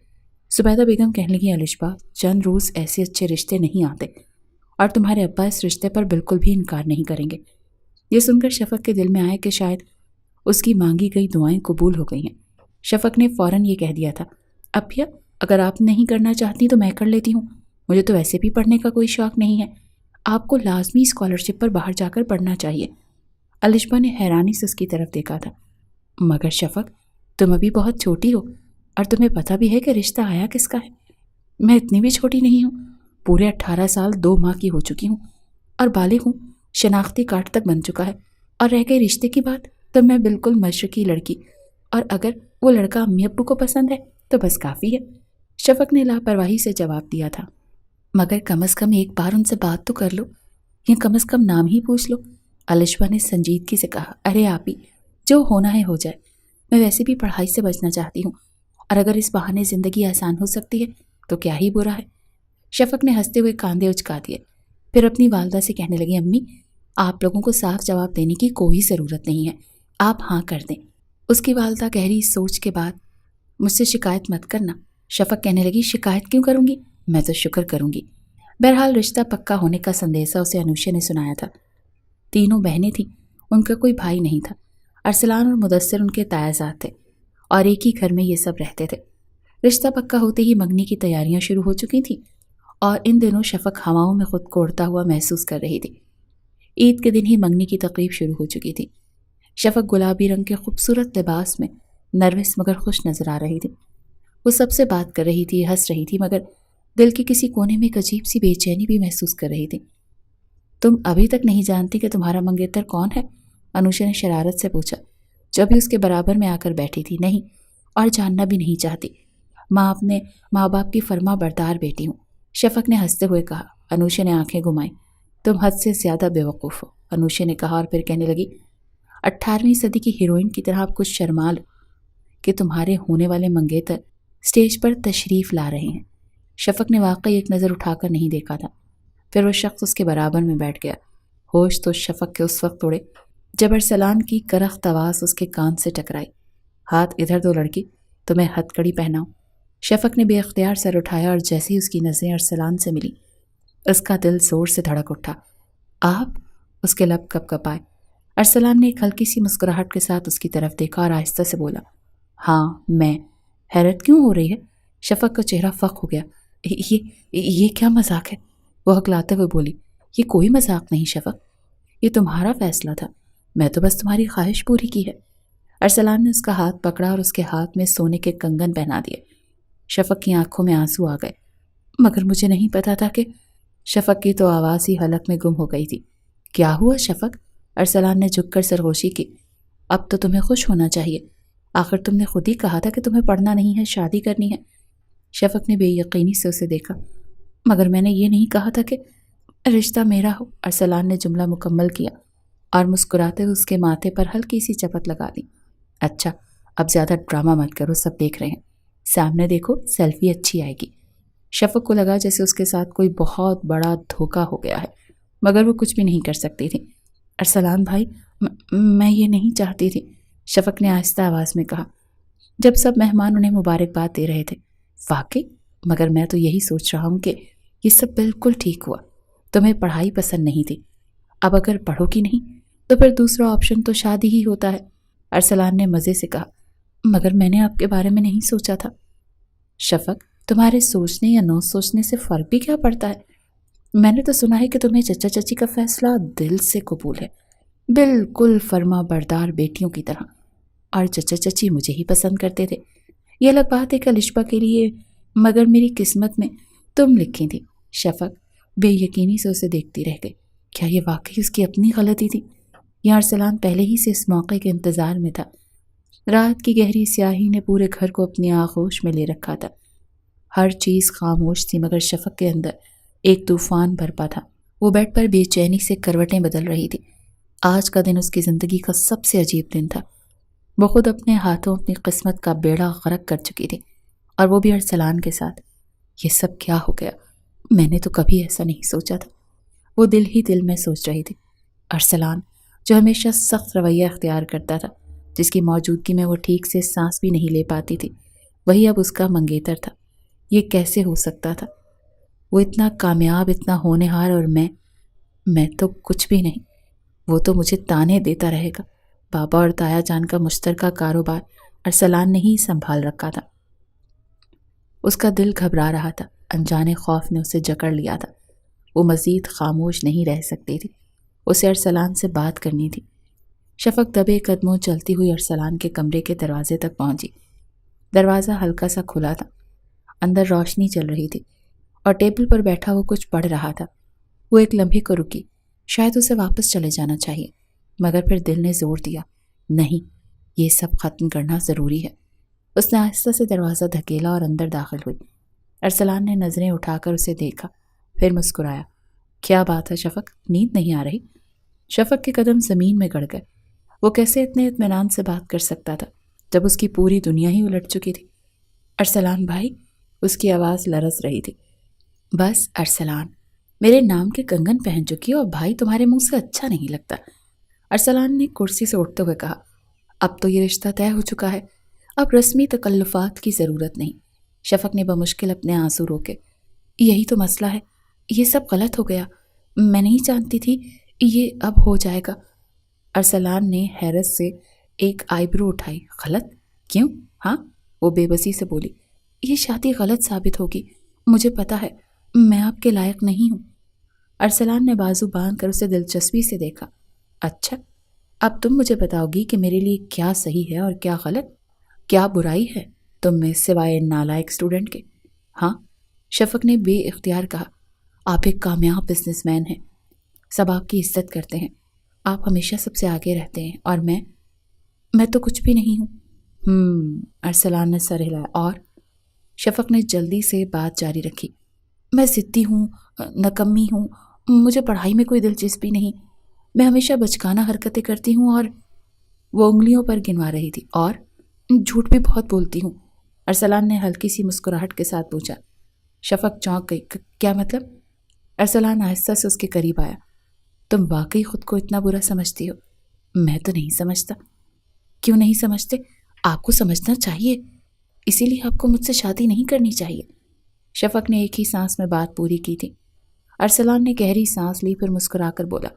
زبیدہ بیگم کہنے لگی، الشبہ، چند روز ایسے اچھے رشتے نہیں آتے اور تمہارے ابا اس رشتے پر بالکل بھی انکار نہیں کریں گے۔ یہ سن کر شفق کے دل میں آیا کہ شاید اس کی مانگی گئی دعائیں قبول ہو گئی ہیں۔ شفق نے فوراً یہ کہہ دیا تھا، ابیا اگر آپ نہیں کرنا چاہتی تو میں کر لیتی ہوں، مجھے تو ویسے بھی پڑھنے کا کوئی شوق نہیں ہے، آپ کو لازمی اسکالرشپ پر باہر جا کر پڑھنا چاہیے۔ الشبہ نے حیرانی سے اس کی طرف دیکھا تھا۔ مگر شفق، تم ابھی بہت چھوٹی ہو اور تمہیں پتہ بھی ہے کہ رشتہ آیا کس کا ہے۔ میں اتنی بھی چھوٹی نہیں ہوں، پورے 18 سال 2 ماہ کی ہو چکی ہوں اور بالغ ہوں، شناختی کارڈ تک بن چکا ہے، اور رہ گئی رشتے کی بات تو میں بالکل مشرقی لڑکی، اور اگر وہ لڑکا امی ابو کو پسند ہے تو بس کافی ہے۔ شفق نے لاپرواہی سے جواب دیا تھا، مگر کم از کم ایک بار ان سے بات تو کر لو، یا کم از کم نام ہی پوچھ لو۔ الشبہ نے سنجیدگی سے کہا، ارے آپی، جو ہونا ہے ہو جائے، میں ویسے بھی پڑھائی سے بچنا چاہتی ہوں، اور اگر اس بہانے زندگی آسان ہو سکتی ہے تو کیا ہی برا ہے۔ شفق نے ہنستے ہوئے کاندھے اچکا دیے، پھر اپنی والدہ سے کہنے لگی، امی آپ لوگوں کو صاف جواب دینے کی کوئی ضرورت نہیں ہے، آپ ہاں کر دیں۔ اس کی والدہ گہری سوچ کے بعد، مجھ سے شکایت مت کرنا۔ شفق کہنے لگی، شکایت کیوں کروں گی، میں تو شکر کروں گی۔ بہرحال رشتہ پکا ہونے کا سندیسہ اسے انوشے نے سنایا تھا۔ تینوں بہنیں تھیں، ان کا کوئی بھائی نہیں تھا۔ ارسلان اور مدثر ان کے تایازاد تھے اور ایک ہی گھر میں یہ سب رہتے تھے۔ رشتہ پکا ہوتے ہی منگنی کی تیاریاں شروع ہو چکی تھیں اور ان دنوں شفق ہواؤں میں خود کو اڑتا ہوا محسوس کر رہی تھی۔ عید کے دن ہی منگنی کی تقریب شروع ہو چکی تھی۔ شفق گلابی رنگ کے خوبصورت لباس میں نروس مگر خوش نظر آ رہی تھی۔ وہ سب سے بات کر رہی تھی، ہنس رہی تھی، مگر دل کے کسی کونے میں ایک عجیب سی بے چینی بھی محسوس کر رہی تھی۔ تم ابھی تک نہیں جانتی کہ تمہارا منگیتر کون ہے؟ انوشا نے شرارت سے پوچھا، جو ابھی اس کے برابر میں آ کر بیٹھی تھی۔ نہیں، اور جاننا بھی نہیں چاہتی، ماں اپنے ماں باپ کی فرما بردار بیٹی ہوں، شفق نے ہنستے ہوئے کہا۔ انوشا نے آنکھیں گھمائیں۔ تم حد سے زیادہ بے وقوف ہو، انوشا نے کہا، اور پھر کہنے لگی، 18ویں صدی کی ہیروئن کی طرح آپ کچھ شرما لو کہ تمہارے ہونے والے منگیتر اسٹیج پر تشریف لا رہے ہیں۔ شفق نے واقعی ایک نظر اٹھا کر نہیں دیکھا تھا۔ پھر وہ شخص اس کے برابر میں بیٹھ گیا۔ ہوش تو شفق کے اس وقت اڑے جب ارسلان کی کرخت آواز اس کے کان سے ٹکرائی، ہاتھ ادھر دو لڑکی، تمہیں ہتھ کڑی پہناؤں۔ شفق نے بے اختیار سر اٹھایا اور جیسے ہی اس کی نظریں ارسلان سے ملی، اس کا دل زور سے دھڑک اٹھا۔ آپ؟ اس کے لب کپ کپائے۔ ارسلان نے ایک ہلکی سی مسکراہٹ کے ساتھ اس کی طرف دیکھا اور آہستہ سے بولا، ہاں میں۔ حیرت کیوں ہو رہی ہے؟ شفق کا چہرہ فق ہو گیا۔ یہ کیا مذاق ہے؟ وہ ہکلاتے ہوئے بولی، یہ کوئی مذاق نہیں شفق، یہ تمہارا فیصلہ تھا، میں تو بس تمہاری خواہش پوری کی ہے۔ ارسلان نے اس کا ہاتھ پکڑا اور اس کے ہاتھ میں سونے کے کنگن پہنا دیے۔ شفق کی آنکھوں میں آنسو آ گئے۔ مگر مجھے نہیں پتا تھا کہ… شفق کی تو آواز ہی حلق میں گم ہو گئی تھی۔ کیا ہوا شفق؟ ارسلان نے جھک کر سرگوشی کی۔ اب تو تمہیں خوش ہونا چاہیے، آخر تم نے خود ہی کہا تھا کہ تمہیں پڑھنا نہیں ہے، شادی کرنی ہے۔ شفق نے بے یقینی سے اسے دیکھا۔ مگر میں نے یہ نہیں کہا تھا کہ رشتہ میرا ہو۔ ارسلان نے جملہ مکمل کیا اور مسکراتے ہوئے اس کے ماتھے پر ہلکی سی چپت لگا دی۔ اچھا، اب زیادہ ڈرامہ مت کرو، سب دیکھ رہے ہیں، سامنے دیکھو، سیلفی اچھی آئے گی۔ شفق کو لگا جیسے اس کے ساتھ کوئی بہت بڑا دھوکہ ہو گیا ہے، مگر وہ کچھ بھی نہیں کر سکتی تھی۔ ارسلان بھائی، میں یہ نہیں چاہتی تھی، شفق نے آہستہ آواز میں کہا، جب سب مہمان انہیں مبارکباد دے رہے تھے۔ واقعی؟ مگر میں تو یہی سوچ رہا ہوں کہ یہ سب بالکل ٹھیک ہوا، تمہیں پڑھائی پسند نہیں تھی، اب اگر پڑھو گی نہیں تو پھر دوسرا آپشن تو شادی ہی ہوتا ہے۔ ارسلان نے مزے سے کہا، مگر میں نے آپ کے بارے میں نہیں سوچا تھا۔ شفق، تمہارے سوچنے یا نہ سوچنے سے فرق بھی کیا پڑتا ہے؟ میں نے تو سنا ہے کہ تمہیں چچا چچی کا فیصلہ دل سے قبول ہے، بالکل فرما بردار بیٹیوں کی طرح، اور چچا چچی مجھے ہی پسند کرتے تھے۔ یہ الگ بات ہے کہ الشبہ کے لیے، مگر میری قسمت میں تم لکھی تھی۔ شفق بے یقینی سے اسے دیکھتی رہ گئی۔ کیا یہ واقعی اس کی اپنی غلطی تھی یا ارسلان پہلے ہی سے اس موقع کے انتظار میں تھا؟ رات کی گہری سیاہی نے پورے گھر کو اپنی آغوش میں لے رکھا تھا۔ ہر چیز خاموش تھی، مگر شفق کے اندر ایک طوفان برپا تھا۔ وہ بیڈ پر بے چینی سے کروٹیں بدل رہی تھی۔ آج کا دن اس کی زندگی کا سب سے عجیب دن تھا۔ وہ خود اپنے ہاتھوں اپنی قسمت کا بیڑا غرق کر چکی تھی، اور وہ بھی ارسلان کے ساتھ۔ یہ سب کیا ہو گیا؟ میں نے تو کبھی ایسا نہیں سوچا تھا، وہ دل ہی دل میں سوچ رہی تھی۔ ارسلان جو ہمیشہ سخت رویہ اختیار کرتا تھا، جس کی موجودگی میں وہ ٹھیک سے سانس بھی نہیں لے پاتی تھی، وہی اب اس کا منگیتر تھا۔ یہ کیسے ہو سکتا تھا؟ وہ اتنا کامیاب، اتنا ہونہار، اور میں تو کچھ بھی نہیں۔ وہ تو مجھے تانے دیتا رہے گا۔ بابا اور تایا جان کا مشترکہ کاروبار ارسلان نے ہی سنبھال رکھا تھا۔ اس کا دل گھبرا رہا تھا، انجانے خوف نے اسے جکڑ لیا تھا۔ وہ مزید خاموش نہیں رہ سکتی تھی، اسے ارسلان سے بات کرنی تھی۔ شفق دبے قدموں چلتی ہوئی ارسلان کے کمرے کے دروازے تک پہنچی۔ دروازہ ہلکا سا کھلا تھا، اندر روشنی چل رہی تھی، اور ٹیبل پر بیٹھا وہ کچھ پڑھ رہا تھا۔ وہ ایک لمحے کو رکی، شاید اسے واپس چلے جانا چاہیے، مگر پھر دل نے زور دیا، نہیں، یہ سب ختم کرنا ضروری ہے۔ اس نے آہستہ سے دروازہ دھکیلا اور اندر داخل ہوئی۔ ارسلان نے نظریں اٹھا کر اسے دیکھا، پھر مسکرایا۔ کیا بات ہے شفق، نیند نہیں آ رہی؟ شفق کے قدم زمین میں گڑ گئے۔ وہ کیسے اتنے اطمینان سے بات کر سکتا تھا جب اس کی پوری دنیا ہی الٹ چکی تھی؟ ارسلان بھائی، اس کی آواز لرز رہی تھی۔ بس ارسلان، میرے نام کے کنگن پہن چکی اور بھائی تمہارے منہ سے اچھا نہیں لگتا۔ ارسلان نے کرسی سے اٹھتے ہوئے کہا، اب تو یہ رشتہ طے ہو چکا ہے، اب رسمی تکلفات کی ضرورت نہیں۔ شفق نے بمشکل اپنے آنسو روکے۔ یہی تو مسئلہ ہے، یہ سب غلط ہو گیا، میں نہیں جانتی تھی یہ اب ہو جائے گا۔ ارسلان نے حیرت سے ایک آئی برو اٹھائی۔ غلط؟ کیوں؟ ہاں، وہ بے بسی سے بولی، یہ شادی غلط ثابت ہوگی، مجھے پتا ہے، میں آپ کے لائق نہیں ہوں۔ ارسلان نے بازو باندھ کر اسے دلچسپی سے دیکھا۔ اچھا، اب تم مجھے بتاؤ گی کہ میرے لیے کیا صحیح ہے اور کیا غلط، کیا برائی ہے تم میں سوائے نالائق اسٹوڈنٹ کے؟ ہاں، شفق نے بے اختیار کہا، آپ ایک کامیاب بزنس مین ہیں، سب آپ کی عزت کرتے ہیں، آپ ہمیشہ سب سے آگے رہتے ہیں، اور میں تو کچھ بھی نہیں ہوں۔ ارسلان نے سر ہلایا۔ اور شفق نے جلدی سے بات جاری رکھی، میں ضدی ہوں، نکمی ہوں، مجھے پڑھائی میں کوئی دلچسپی نہیں، میں ہمیشہ بچکانہ حرکتیں کرتی ہوں، اور وہ انگلیوں پر گنوا رہی تھی، اور جھوٹ بھی بہت بولتی ہوں۔ ارسلان نے ہلکی سی مسکراہٹ کے ساتھ پوچھا۔ شفق چونک گئی۔ کیا مطلب؟ ارسلان آہستہ سے اس کے قریب آیا۔ تم واقعی خود کو اتنا برا سمجھتی ہو؟ میں تو نہیں سمجھتا۔ کیوں نہیں سمجھتے؟ آپ کو سمجھنا چاہیے، اسی لیے آپ کو مجھ سے شادی نہیں کرنی چاہیے۔ شفق نے ایک ہی سانس میں بات پوری کی تھی۔ ارسلان نے گہری سانس لی، پھر مسکرا کر بولا،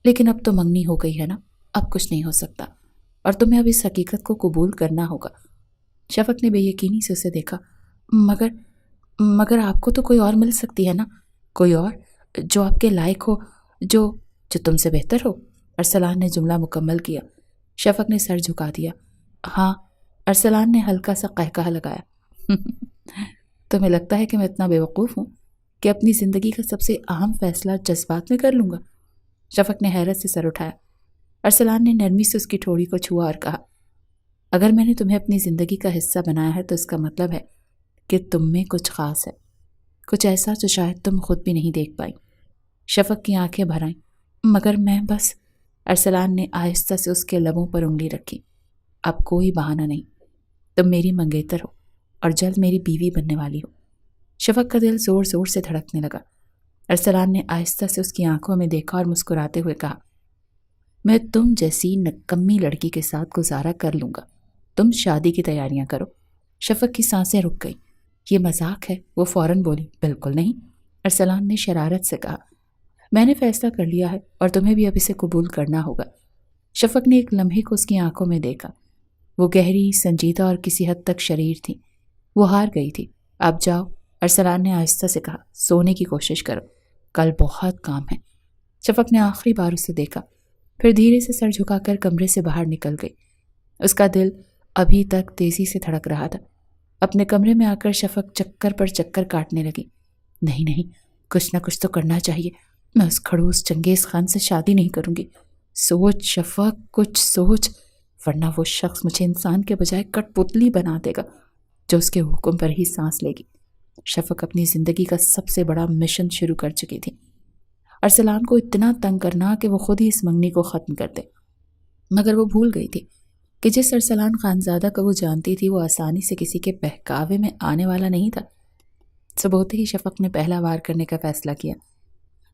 لیکن اب تو منگنی ہو گئی ہے نا، اب کچھ نہیں ہو سکتا، اور تمہیں اب اس حقیقت کو قبول کرنا ہوگا۔ شفق نے بے یقینی سے اسے دیکھا۔ مگر آپ کو تو کوئی اور مل سکتی ہے نا، کوئی اور جو آپ کے لائق ہو، جو تم سے بہتر ہو۔ ارسلان نے جملہ مکمل کیا۔ شفق نے سر جھکا دیا۔ ہاں، ارسلان نے ہلکا سا قہقہہ لگایا۔ تمہیں لگتا ہے کہ میں اتنا بیوقوف ہوں کہ اپنی زندگی کا سب سے اہم فیصلہ جذبات میں کر لوں گا؟ شفق نے حیرت سے سر اٹھایا۔ ارسلان نے نرمی سے اس کی ٹھوڑی کو چھوا اور کہا، اگر میں نے تمہیں اپنی زندگی کا حصہ بنایا ہے تو اس کا مطلب ہے کہ تم میں کچھ خاص ہے، کچھ ایسا جو شاید تم خود بھی نہیں دیکھ پائی۔ شفق کی آنکھیں بھر آئیں۔ مگر میں بس… ارسلان نے آہستہ سے اس کے لبوں پر انگلی رکھی۔ اب کوئی بہانہ نہیں، تم میری منگیتر ہو اور جلد میری بیوی بننے والی ہو۔ شفق کا دل زور زور سے دھڑکنے لگا۔ ارسلان نے آہستہ سے اس کی آنکھوں میں دیکھا اور مسکراتے ہوئے کہا، میں تم جیسی نکمی لڑکی کے ساتھ گزارا کر لوں گا، تم شادی کی تیاریاں کرو۔ شفق کی سانسیں رک گئیں۔ یہ مذاق ہے؟ وہ فوراً بولی، بالکل نہیں۔ ارسلان نے شرارت سے کہا، میں نے فیصلہ کر لیا ہے اور تمہیں بھی اب اسے قبول کرنا ہوگا۔ شفق نے ایک لمحے کو اس کی آنکھوں میں دیکھا۔ وہ گہری، سنجیدہ اور کسی حد تک شریر تھی۔ وہ ہار گئی تھی۔ اب جاؤ، ارسلان نے آہستہ سے کہا، سونے کی کوشش کرو، کل بہت کام ہے۔ شفق نے آخری بار اسے دیکھا، پھر دھیرے سے سر جھکا کر کمرے سے باہر نکل گئی۔ اس کا دل ابھی تک تیزی سے دھڑک رہا تھا۔ اپنے کمرے میں آ کر شفق چکر پر چکر کاٹنے لگی۔ نہیں، کچھ نہ کچھ تو کرنا چاہیے، میں اس کھڑوس چنگیز خان سے شادی نہیں کروں گی۔ سوچ شفق، کچھ سوچ، ورنہ وہ شخص مجھے انسان کے بجائے کٹ پتلی بنا دے گا جو اس کے حکم پر ہی سانس لے گی۔ شفق اپنی زندگی کا سب سے بڑا مشن شروع کر چکی تھی۔ ارسلان کو اتنا تنگ کرنا کہ وہ خود ہی اس منگنی کو ختم کر دے، مگر وہ بھول گئی تھی کہ جس ارسلان خانزادہ کو وہ جانتی تھی وہ آسانی سے کسی کے بہکاوے میں آنے والا نہیں تھا۔ صبح ہوتے ہی شفق نے پہلا وار کرنے کا فیصلہ کیا۔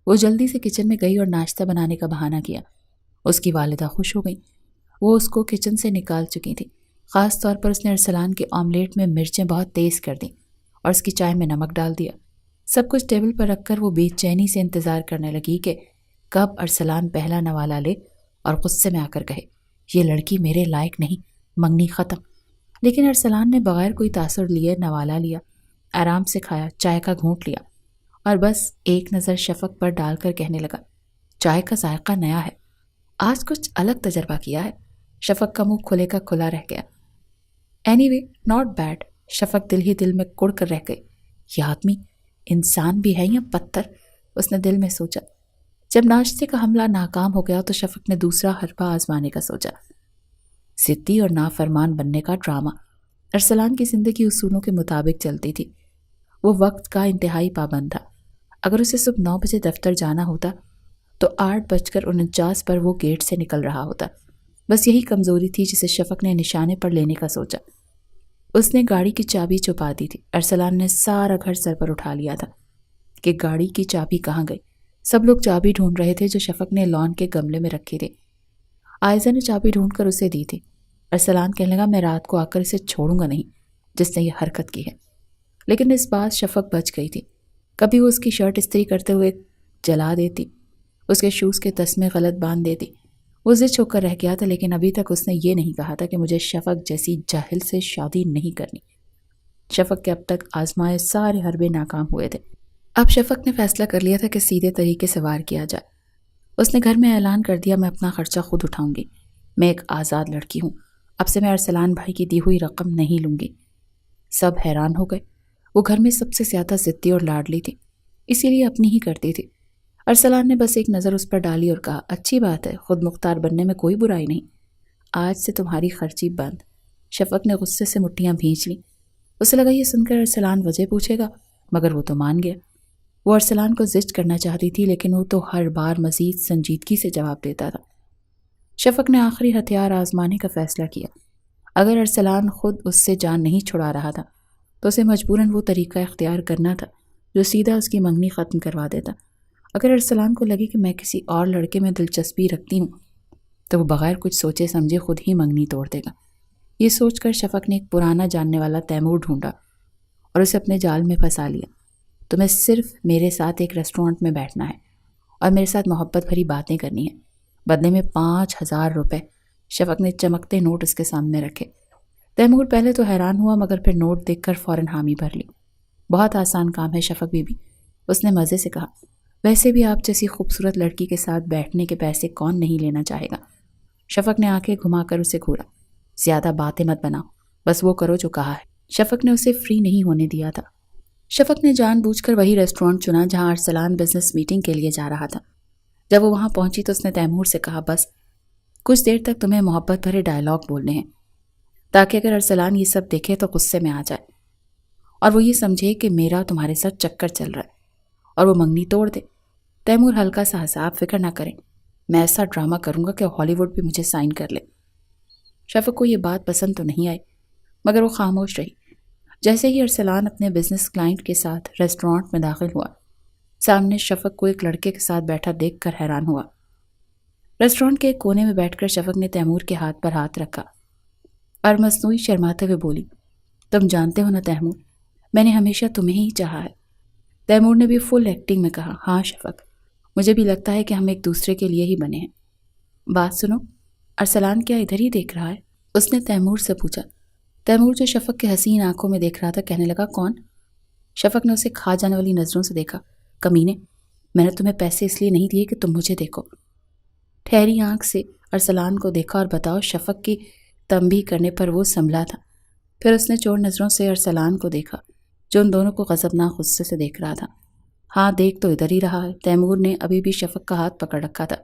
وہ جلدی سے کچن میں گئی اور ناشتہ بنانے کا بہانہ کیا۔ اس کی والدہ خوش ہو گئی، وہ اس کو کچن سے نکال چکی تھی۔ خاص طور پر اس نے ارسلان کے آملیٹ میں مرچیں بہت تیز کر دیں اور اس کی چائے میں نمک ڈال دیا۔ سب کچھ ٹیبل پر رکھ کر وہ بے چینی سے انتظار کرنے لگی کہ کب ارسلان پہلا نوالا لے اور غصے میں آ کر کہے، یہ لڑکی میرے لائق نہیں، منگنی ختم۔ لیکن ارسلان نے بغیر کوئی تاثر لیے نوالا لیا، آرام سے کھایا، چائے کا گھونٹ لیا اور بس ایک نظر شفق پر ڈال کر کہنے لگا، چائے کا ذائقہ نیا ہے، آج کچھ الگ تجربہ کیا ہے۔ شفق کا منہ کھلے کا کھلا رہ گیا۔ Anyway not bad. شفق دل ہی دل میں کڑ کر رہ گئی، یہ آدمی انسان بھی ہے یا پتھر، اس نے دل میں سوچا۔ جب ناشتے کا حملہ ناکام ہو گیا تو شفق نے دوسرا حربہ آزمانے کا سوچا۔ ضدی اور نافرمان بننے کا ڈرامہ۔ ارسلان کی زندگی اصولوں کے مطابق چلتی تھی، وہ وقت کا انتہائی پابند تھا۔ اگر اسے صبح 9 بجے دفتر جانا ہوتا تو 8:49 پر وہ گیٹ سے نکل رہا ہوتا۔ بس یہی کمزوری تھی جسے شفق نے نشانے پر لینے کا سوچا۔ اس نے گاڑی کی چابی چھپا دی تھی۔ ارسلان نے سارا گھر سر پر اٹھا لیا تھا کہ گاڑی کی چابی کہاں گئی۔ سب لوگ چابی ڈھونڈ رہے تھے جو شفق نے لان کے گملے میں رکھی تھی۔ آئزہ نے چابی ڈھونڈ کر اسے دی تھی۔ ارسلان کہنے لگا، میں رات کو آ کر اسے چھوڑوں گا نہیں جس نے یہ حرکت کی ہے۔ لیکن اس بات شفق بچ گئی تھی۔ کبھی وہ اس کی شرٹ استری کرتے ہوئے جلا دیتی، اس کے شوز کے تسمے غلط باندھ دیتی۔ وہ ضد ہو کر رہ گیا تھا، لیکن ابھی تک اس نے یہ نہیں کہا تھا کہ مجھے شفق جیسی جاہل سے شادی نہیں کرنی۔ شفق کے اب تک آزمائے سارے حربے ناکام ہوئے تھے۔ اب شفق نے فیصلہ کر لیا تھا کہ سیدھے طریقے سے وار کیا جائے۔ اس نے گھر میں اعلان کر دیا، میں اپنا خرچہ خود اٹھاؤں گی، میں ایک آزاد لڑکی ہوں، اب سے میں ارسلان بھائی کی دی ہوئی رقم نہیں لوں گی۔ سب حیران ہو گئے۔ وہ گھر میں سب سے زیادہ ضدی اور لاڈلی تھی، اسی لیے اپنی ہی کرتی تھی۔ ارسلان نے بس ایک نظر اس پر ڈالی اور کہا، اچھی بات ہے، خود مختار بننے میں کوئی برائی نہیں، آج سے تمہاری خرچی بند۔ شفق نے غصے سے مٹھیاں بھینچ لیں۔ اسے لگا یہ سن کر ارسلان وجہ پوچھے گا، مگر وہ تو مان گیا۔ وہ ارسلان کو زجر کرنا چاہتی تھی، لیکن وہ تو ہر بار مزید سنجیدگی سے جواب دیتا تھا۔ شفق نے آخری ہتھیار آزمانے کا فیصلہ کیا۔ اگر ارسلان خود اس سے جان نہیں چھڑا رہا تھا تو اسے مجبوراً وہ طریقہ اختیار کرنا تھا جو سیدھا اس کی منگنی ختم کروا دیتا۔ اگر ارسلان کو لگے کہ میں کسی اور لڑکے میں دلچسپی رکھتی ہوں تو وہ بغیر کچھ سوچے سمجھے خود ہی منگنی توڑ دے گا۔ یہ سوچ کر شفق نے ایک پرانا جاننے والا تیمور ڈھونڈا اور اسے اپنے جال میں پھنسا لیا۔ تمہیں صرف میرے ساتھ ایک ریسٹورانٹ میں بیٹھنا ہے اور میرے ساتھ محبت بھری باتیں کرنی ہیں، بدلے میں 5000 روپے۔ شفق نے چمکتے نوٹ اس کے سامنے رکھے۔ تیمور پہلے تو حیران ہوا، مگر پھر نوٹ دیکھ کر فوراً حامی بھر لی۔ بہت آسان کام ہے شفق بی بی، اس نے مزے سے کہا، ویسے بھی آپ جیسی خوبصورت لڑکی کے ساتھ بیٹھنے کے پیسے کون نہیں لینا چاہے گا۔ شفق نے آنکھیں گھما کر اسے گھورا، زیادہ باتیں مت بناؤ، بس وہ کرو جو کہا ہے۔ شفق نے اسے فری نہیں ہونے دیا تھا۔ شفق نے جان بوجھ کر وہی ریسٹورانٹ چنا جہاں ارسلان بزنس میٹنگ کے لیے جا رہا تھا۔ جب وہ وہاں پہنچی تو اس نے تیمور سے کہا، بس کچھ دیر تک تمہیں محبت بھرے ڈائلاگ بولنے ہیں تاکہ اگر ارسلان یہ سب دیکھے تو غصے میں آ جائے اور وہ یہ سمجھے کہ میرا تمہارے ساتھ چکر چل رہا ہے اور وہ منگنی توڑ دے۔ تیمور ہلکا سا ہنسا، آپ فکر نہ کریں، میں ایسا ڈرامہ کروں گا کہ ہالی ووڈ بھی مجھے سائن کر لے۔ شفق کو یہ بات پسند تو نہیں آئی، مگر وہ خاموش رہی۔ جیسے ہی ارسلان اپنے بزنس کلائنٹ کے ساتھ ریسٹورانٹ میں داخل ہوا، سامنے شفق کو ایک لڑکے کے ساتھ بیٹھا دیکھ کر حیران ہوا۔ ریسٹورانٹ کے ایک کونے میں بیٹھ کر شفق نے تیمور کے ہاتھ پر ہاتھ رکھا اور مصنوعی شرماتے ہوئے بولی، تم جانتے ہو نا تیمور، میں نے ہمیشہ تمہیں ہی چاہا ہے۔ تیمور نے بھی فل ایکٹنگ میں کہا، ہاں شفق، مجھے بھی لگتا ہے کہ ہم ایک دوسرے کے لیے ہی بنے ہیں۔ بات سنو، ارسلان کیا ادھر ہی دیکھ رہا ہے؟ اس نے تیمور سے پوچھا۔ تیمور جو شفق کے حسین آنکھوں میں دیکھ رہا تھا کہنے لگا، کون؟ شفق نے اسے کھا جانے والی نظروں سے دیکھا، کمینے، میں نے تمہیں پیسے اس لیے نہیں دیے کہ تم مجھے دیکھو۔ ٹھہری آنکھ سے ارسلان کو دیکھا اور بتاؤ، شفق کی تنبیہ کرنے پر وہ سنبھلا تھا۔ پھر اس نے چور نظروں سے ارسلان کو دیکھا جو ان دونوں کو غضبناک غصے سے دیکھ رہا تھا۔ ہاں دیکھ تو ادھر ہی رہا ہے۔ تیمور نے ابھی بھی شفق کا ہاتھ پکڑ رکھا تھا۔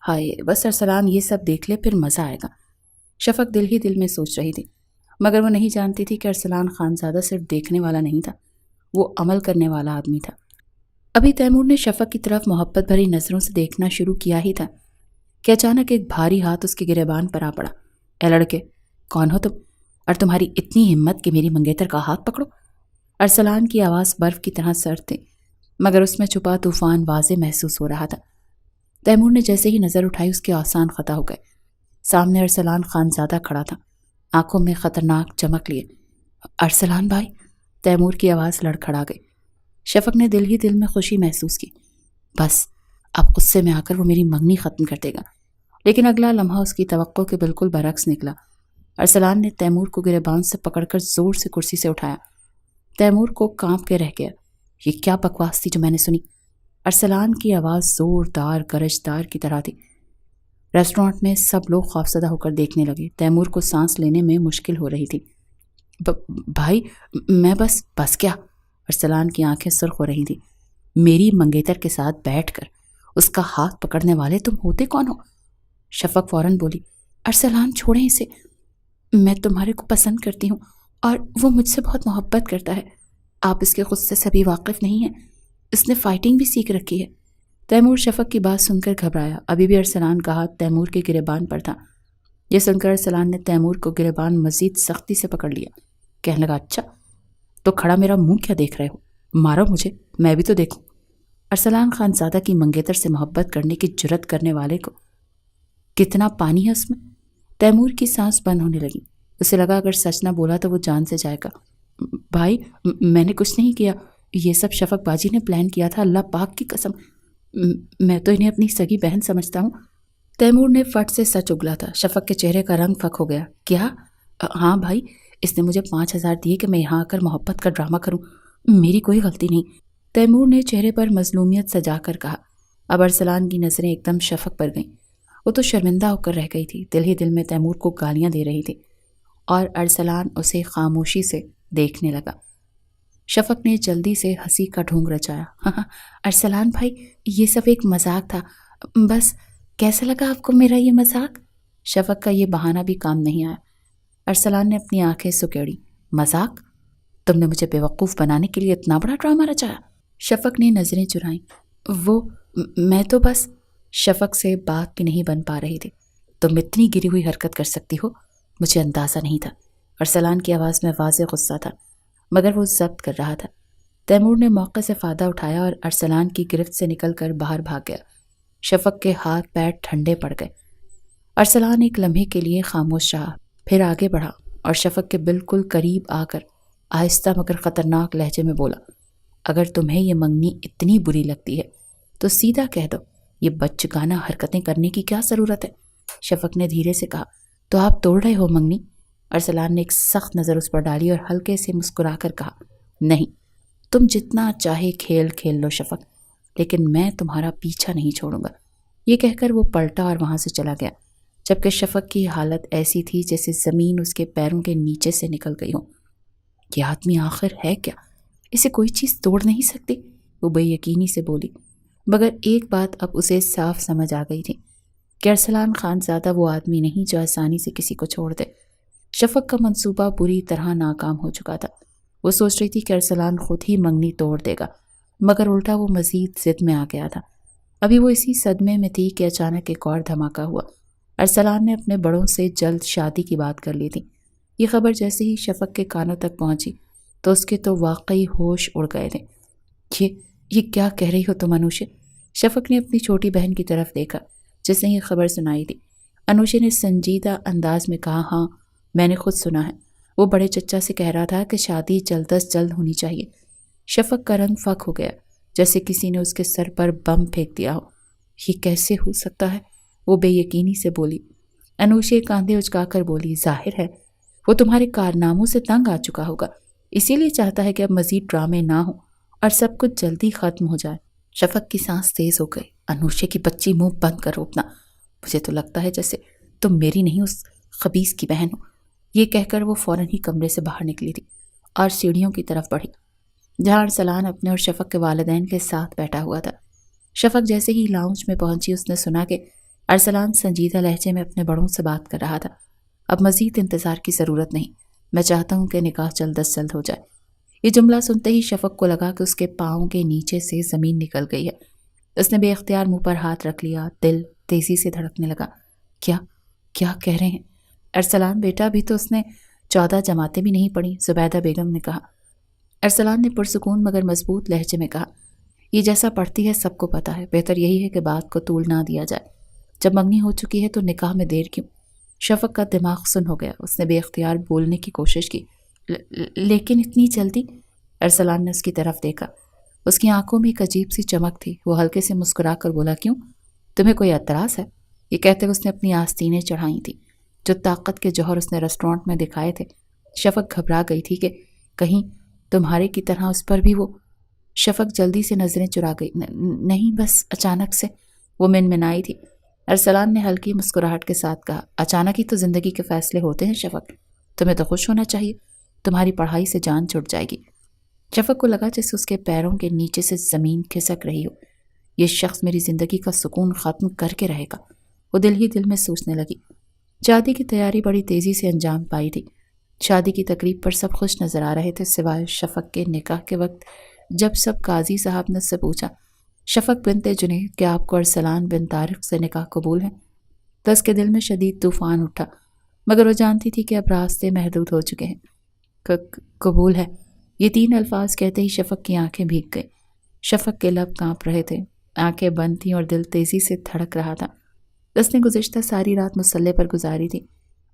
ہائے بس ارسلان یہ سب دیکھ لے پھر مزہ آئے گا، شفق دل ہی دل میں سوچ رہی تھی، مگر وہ نہیں جانتی تھی کہ ارسلان خانزادہ صرف دیکھنے والا نہیں تھا، وہ عمل کرنے والا آدمی تھا۔ ابھی تیمور نے شفق کی طرف محبت بھری نظروں سے دیکھنا شروع کیا ہی تھا کہ اچانک ایک بھاری ہاتھ اس کے گریبان پر آ پڑا۔ اے لڑکے، کون ہو تم؟ اور تمہاری اتنی ہمت کہ میری منگیتر کا ہاتھ پکڑو؟ ارسلان کی آواز برف کی طرح سرد تھی، مگر اس میں چھپا طوفان واضح محسوس ہو رہا تھا۔ تیمور نے جیسے ہی نظر اٹھائی اس کے آسان خطا ہو گئے۔ سامنے ارسلان خانزادہ کھڑا تھا، آنکھوں میں خطرناک چمک لیے۔ ارسلان بھائی، تیمور کی آواز لڑکھڑا گئی۔ شفق نے دل ہی دل میں خوشی محسوس کی۔ بس اب غصے میں آ کر وہ میری منگنی ختم کر دے گا۔ لیکن اگلا لمحہ اس کی توقع کے بالکل برعکس نکلا۔ ارسلان نے تیمور کو گریبان سے پکڑ کر زور سے کرسی سے اٹھایا۔ تیمور کو کانپ کے رہ گیا۔ یہ کیا بکواس تھی جو میں نے سنی؟ ارسلان کی آواز زوردار گرجدار کی طرح تھی۔ ریسٹورانٹ میں سب لوگ خوفزدہ ہو کر دیکھنے لگے۔ تیمور کو سانس لینے میں مشکل ہو رہی تھی۔ بھائی میں بس کیا؟ ارسلان کی آنکھیں سرخ ہو رہی تھیں۔ میری منگیتر کے ساتھ بیٹھ کر اس کا ہاتھ پکڑنے والے تم ہوتے کون ہو؟ شفق فوراً بولی، ارسلان چھوڑیں اسے، میں تمہارے کو پسند کرتی ہوں اور وہ مجھ سے بہت محبت کرتا ہے۔ آپ اس کے غصے سے بھی واقف نہیں ہیں، اس نے فائٹنگ بھی سیکھ رکھی ہے۔ تیمور شفق کی بات سن کر گھبرایا۔ ابھی بھی ارسلان کا ہاتھ تیمور کے گریبان پر تھا۔ یہ سن کر ارسلان نے تیمور کو گریبان مزید سختی سے پکڑ لیا۔ کہنے لگا، اچھا تو کھڑا میرا منہ کیا دیکھ رہے ہو؟ مارو مجھے، میں بھی تو دیکھوں۔ ارسلان خانزادہ کی منگیتر سے محبت کرنے کی جرت کرنے والے کو کتنا پانی ہے اس میں۔ تیمور کی سانس بند ہونے لگی۔ اسے لگا اگر سچ نہ بولا تو وہ جان سے جائے گا۔ بھائی میں نے کچھ نہیں کیا، یہ سب شفق باجی نے پلان کیا تھا، اللہ پاک کی قسم، میں تو انہیں اپنی سگی بہن سمجھتا ہوں۔ تیمور نے فٹ سے سچ اگلا تھا۔ شفق کے چہرے کا رنگ پھک ہو گیا۔ کیا؟ ہاں بھائی، اس نے مجھے 5000 دیے کہ میں یہاں آ کر محبت کا ڈرامہ کروں، میری کوئی غلطی نہیں۔ تیمور نے چہرے پر مظلومیت سجا کر کہا۔ اب ارسلان کی نظریں ایک دم شفق پر گئیں۔ وہ تو شرمندہ ہو کر رہ گئی تھی، دل ہی دل میں تیمور کو گالیاں دے رہی تھی، اور ارسلان اسے خاموشی سے دیکھنے لگا۔ شفق نے جلدی سے ہنسی کا ڈھونگ رچایا۔ ہاں ارسلان بھائی، یہ سب ایک مذاق تھا، بس کیسا لگا آپ کو میرا یہ مذاق؟ شفق کا یہ بہانہ بھی کام نہیں آیا۔ ارسلان نے اپنی آنکھیں سکیڑی۔ مذاق؟ تم نے مجھے بیوقوف بنانے کے لیے اتنا بڑا ڈرامہ رچایا؟ شفق نے نظریں چرائیں۔ میں تو بس شفق سے بات بھی نہیں بن پا رہی تھی۔ تم اتنی گری ہوئی حرکت کر سکتی ہو، مجھے اندازہ نہیں تھا۔ ارسلان کی آواز میں واضح غصہ تھا، مگر وہ ضبط کر رہا تھا۔ تیمور نے موقع سے فائدہ اٹھایا اور ارسلان کی گرفت سے نکل کر باہر بھاگ گیا۔ شفق کے ہاتھ پیر ٹھنڈے پڑ گئے۔ ارسلان ایک لمحے کے لیے خاموش رہا، پھر آگے بڑھا اور شفق کے بالکل قریب آ کر آہستہ مگر خطرناک لہجے میں بولا، اگر تمہیں یہ منگنی اتنی بری لگتی ہے تو سیدھا کہہ دو، یہ بچگانہ حرکتیں کرنے کی کیا ضرورت ہے؟ شفق نے دھیرے سے کہا، تو آپ توڑ رہے ہو منگنی؟ ارسلان نے ایک سخت نظر اس پر ڈالی اور ہلکے سے مسکرا کر کہا، نہیں، تم جتنا چاہے کھیل کھیل لو شفق، لیکن میں تمہارا پیچھا نہیں چھوڑوں گا۔ یہ کہہ کر وہ پلٹا اور وہاں سے چلا گیا، جبکہ شفق کی حالت ایسی تھی جیسے زمین اس کے پیروں کے نیچے سے نکل گئی ہو۔ یہ آدمی آخر ہے کیا؟ اسے کوئی چیز توڑ نہیں سکتی، وہ بے یقینی سے بولی، مگر ایک بات اب اسے صاف سمجھ آ گئی تھی کہ ارسلان خانزادہ وہ آدمی نہیں جو آسانی سے کسی کو چھوڑ دے۔ شفق کا منصوبہ بری طرح ناکام ہو چکا تھا۔ وہ سوچ رہی تھی کہ ارسلان خود ہی منگنی توڑ دے گا، مگر الٹا وہ مزید ضد میں آ گیا تھا۔ ابھی وہ اسی صدمے میں تھی کہ اچانک ایک اور دھماکہ ہوا۔ ارسلان نے اپنے بڑوں سے جلد شادی کی بات کر لی تھی۔ یہ خبر جیسے ہی شفق کے کانوں تک پہنچی تو اس کے تو واقعی ہوش اڑ گئے تھے۔ یہ کیا کہہ رہی ہو تم انوشے؟ شفق نے اپنی چھوٹی بہن کی طرف دیکھا جس نے یہ خبر سنائی تھی۔ انوشے نے سنجیدہ انداز میں کہا، ہاں میں نے خود سنا ہے، وہ بڑے چچا سے کہہ رہا تھا کہ شادی جلد از جلد ہونی چاہیے۔ شفق کا رنگ فک ہو گیا، جیسے کسی نے اس کے سر پر بم پھینک دیا ہو۔ یہ کیسے ہو سکتا ہے؟ وہ بے یقینی سے بولی۔ انوشے کاندھے اچکا کر بولی، ظاہر ہے وہ تمہارے کارناموں سے تنگ آ چکا ہوگا، اسی لیے چاہتا ہے کہ اب مزید ڈرامے نہ ہوں اور سب کچھ جلدی ختم ہو جائے۔ شفق کی سانس تیز ہو گئی۔ انوشے کی بچی، منہ بند کر روکنا، مجھے تو لگتا ہے جیسے تم میری نہیں اس خبیث کی بہن ہو۔ یہ کہہ کر وہ فوراً ہی کمرے سے باہر نکلی تھی اور سیڑھیوں کی طرف بڑھی جہاں ارسلان اپنے اور شفق کے والدین کے ساتھ بیٹھا ہوا تھا۔ شفق جیسے ہی لاؤنج میں پہنچی اس نے سنا کہ ارسلان سنجیدہ لہجے میں اپنے بڑوں سے بات کر رہا تھا۔ اب مزید انتظار کی ضرورت نہیں، میں چاہتا ہوں کہ نکاح جلد از جلد ہو جائے۔ یہ جملہ سنتے ہی شفق کو لگا کہ اس کے پاؤں کے نیچے سے زمین نکل گئی ہے۔ اس نے بے اختیار منہ پر ہاتھ رکھ لیا، دل تیزی سے دھڑکنے لگا۔ کیا کہہ رہے ہیں؟ ارسلان بیٹا، ابھی تو اس نے 14 جماعتیں بھی نہیں پڑھی، زبیدہ بیگم نے کہا۔ ارسلان نے پرسکون مگر مضبوط لہجے میں کہا، یہ جیسا پڑھتی ہے سب کو پتا ہے، بہتر یہی ہے کہ بات کو طول نہ دیا جائے۔ جب منگنی ہو چکی ہے تو نکاح میں دیر کیوں؟ شفق کا دماغ سن ہو گیا، اس نے بے اختیار بولنے کی کوشش کی۔ لیکن اتنی جلدی؟ ارسلان نے اس کی طرف دیکھا، اس کی آنکھوں میں ایک عجیب سی چمک تھی۔ وہ ہلکے سے مسکرا کر بولا، کیوں؟ تمہیں کوئی اعتراض ہے؟ یہ کہتے ہوئے اس نے اپنی آستینیں چڑھائی تھی، جو طاقت کے جوہر اس نے ریسٹورانٹ میں دکھائے تھے۔ شفق گھبرا گئی تھی کہ کہیں تمہارے کی طرح اس پر بھی وہ۔ شفق جلدی سے نظریں چرا گئی۔ نہیں، بس اچانک سے، وہ منمنائی تھی۔ ارسلان نے ہلکی مسکراہٹ کے ساتھ کہا، اچانک ہی تو زندگی کے فیصلے ہوتے ہیں شفق، تمہیں تو خوش ہونا چاہیے، تمہاری پڑھائی سے جان چھٹ جائے گی۔ شفق کو لگا جیسے اس کے پیروں کے نیچے سے زمین کھسک رہی ہو۔ یہ شخص میری زندگی کا سکون ختم کر کے رہے گا، وہ دل ہی دل میں سوچنے لگی۔ شادی کی تیاری بڑی تیزی سے انجام پائی تھی۔ شادی کی تقریب پر سب خوش نظر آ رہے تھے سوائے شفق کے۔ نکاح کے وقت جب سب قاضی صاحب نے سے پوچھا، شفق بنت جنید، کیا آپ کو ارسلان بن طارق سے نکاح قبول ہے؟ تو اس کے دل میں شدید طوفان اٹھا، مگر وہ جانتی تھی کہ اب راستے محدود ہو چکے ہیں۔ قبول ہے، یہ 3 الفاظ کہتے ہی شفق کی آنکھیں بھیگ گئی۔ شفق کے لب کانپ رہے تھے، آنکھیں بند تھیں اور دل تیزی سے دھڑک رہا تھا۔ اس نے گزشتہ ساری رات مصلے پر گزاری تھی،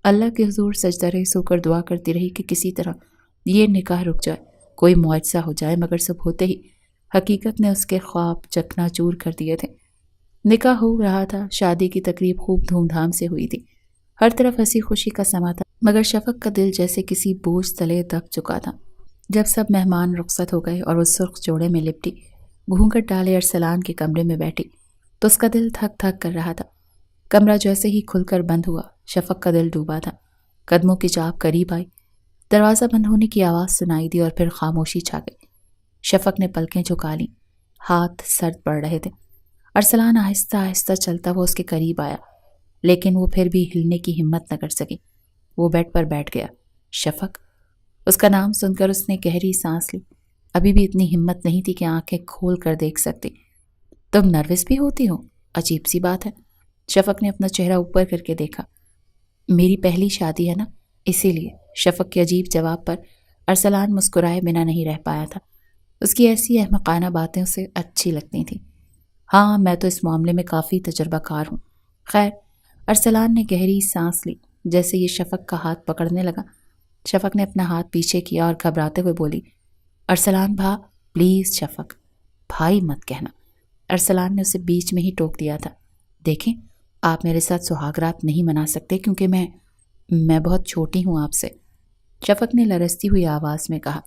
اللہ کے حضور سجدہ ریز ہو کر دعا کرتی رہی کہ کسی طرح یہ نکاح رک جائے، کوئی معجزہ ہو جائے، مگر سب ہوتے ہی حقیقت نے اس کے خواب چکنا چور کر دیے تھے۔ نکاح ہو رہا تھا، شادی کی تقریب خوب دھوم دھام سے ہوئی تھی، ہر طرف ہنسی خوشی کا سما تھا، مگر شفق کا دل جیسے کسی بوجھ تلے دب چکا تھا۔ جب سب مہمان رخصت ہو گئے اور وہ سرخ جوڑے میں لپٹی گھونگھٹ ڈالے ارسلان کے کمرے میں بیٹھی تو اس کا دل تھک تھک کر رہا تھا۔ کمرہ جیسے ہی کھل کر بند ہوا، شفق کا دل ڈوبا تھا۔ قدموں کی چاپ قریب آئی، دروازہ بند ہونے کی آواز سنائی دی اور پھر خاموشی چھا گئی۔ شفق نے پلکیں جھکا لیں، ہاتھ سرد پڑ رہے تھے۔ ارسلان آہستہ آہستہ چلتا وہ اس کے قریب آیا، لیکن وہ پھر بھی ہلنے کی ہمت نہ کر سکی۔ وہ بیڈ پر بیٹھ گیا۔ شفق، اس کا نام سن کر اس نے گہری سانس لی۔ ابھی بھی اتنی ہمت نہیں تھی کہ آنکھیں کھول کر دیکھ سکتی۔ تم نروس بھی ہوتی ہو؟ عجیب سی بات ہے۔ شفق نے اپنا چہرہ اوپر کر کے دیکھا۔ میری پہلی شادی ہے نا، اسی لیے۔ شفق کے عجیب جواب پر ارسلان مسکرائے بنا نہیں رہ پایا تھا۔ اس کی ایسی احمقانہ باتیں اسے اچھی لگتی تھیں۔ ہاں، میں تو اس معاملے میں کافی تجربہ کار ہوں۔ خیر، ارسلان نے گہری سانس لی۔ جیسے یہ شفق کا ہاتھ پکڑنے لگا، شفق نے اپنا ہاتھ پیچھے کیا اور گھبراتے ہوئے بولی، ارسلان بھا، پلیز شفق، بھائی مت کہنا۔ ارسلان نے اسے بیچ میں ہی ٹوک دیا تھا۔ دیکھیں، آپ میرے ساتھ سہاگ رات نہیں منا سکتے کیونکہ میں بہت چھوٹی ہوں آپ سے، شفق نے لرزتی ہوئی آواز میں کہا۔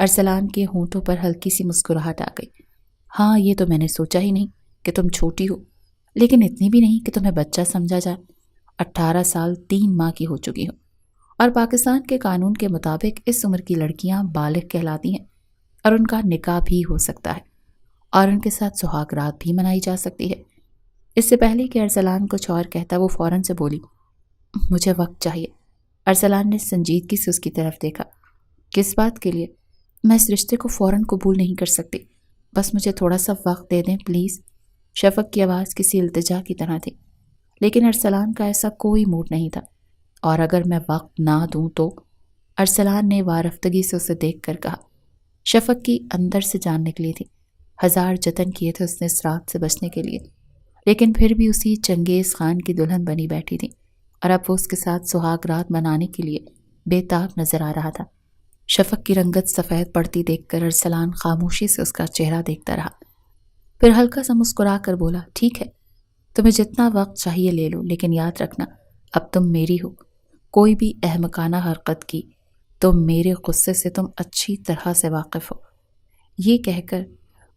ارسلان کے ہونٹوں پر ہلکی سی مسکراہٹ آ گئی۔ ہاں، یہ تو میں نے سوچا ہی نہیں کہ تم چھوٹی ہو، لیکن اتنی بھی نہیں کہ تمہیں بچہ سمجھا جائے۔ 18 سال 3 ماہ کی ہو چکی ہو، اور پاکستان کے قانون کے مطابق اس عمر کی لڑکیاں بالغ کہلاتی ہیں اور ان کا نکاح بھی ہو سکتا ہے اور ان کے ساتھ سہاگ رات بھی منائی جا سکتی ہے۔ اس سے پہلے کہ ارسلان کچھ اور کہتا، وہ فوراً سے بولی، مجھے وقت چاہیے۔ ارسلان نے سنجیدگی سے اس کی طرف دیکھا۔ کس بات کے لیے؟ میں اس رشتے کو فوراً قبول نہیں کر سکتی، بس مجھے تھوڑا سا وقت دے دیں پلیز۔ شفق کی آواز کسی التجا کی طرح تھی، لیکن ارسلان کا ایسا کوئی موڈ نہیں تھا۔ اور اگر میں وقت نہ دوں تو؟ ارسلان نے وارفتگی سے اسے دیکھ کر کہا۔ شفق کی اندر سے جان نکلی تھی۔ 1000 جتن کیے تھے اس نے اس رات سے بچنے کے لیے، لیکن پھر بھی اسی چنگیز خان کی دلہن بنی بیٹھی تھی، اور اب وہ اس کے ساتھ سہاگ رات منانے کے لیے بے تاب نظر آ رہا تھا۔ شفق کی رنگت سفید پڑتی دیکھ کر ارسلان خاموشی سے اس کا چہرہ دیکھتا رہا، پھر ہلکا سا مسکرا کر بولا، ٹھیک ہے، تمہیں جتنا وقت چاہیے لے لو، لیکن یاد رکھنا اب تم میری ہو۔ کوئی بھی احمقانہ حرکت کی تو میرے غصے سے تم اچھی طرح سے واقف ہو۔ یہ کہہ کر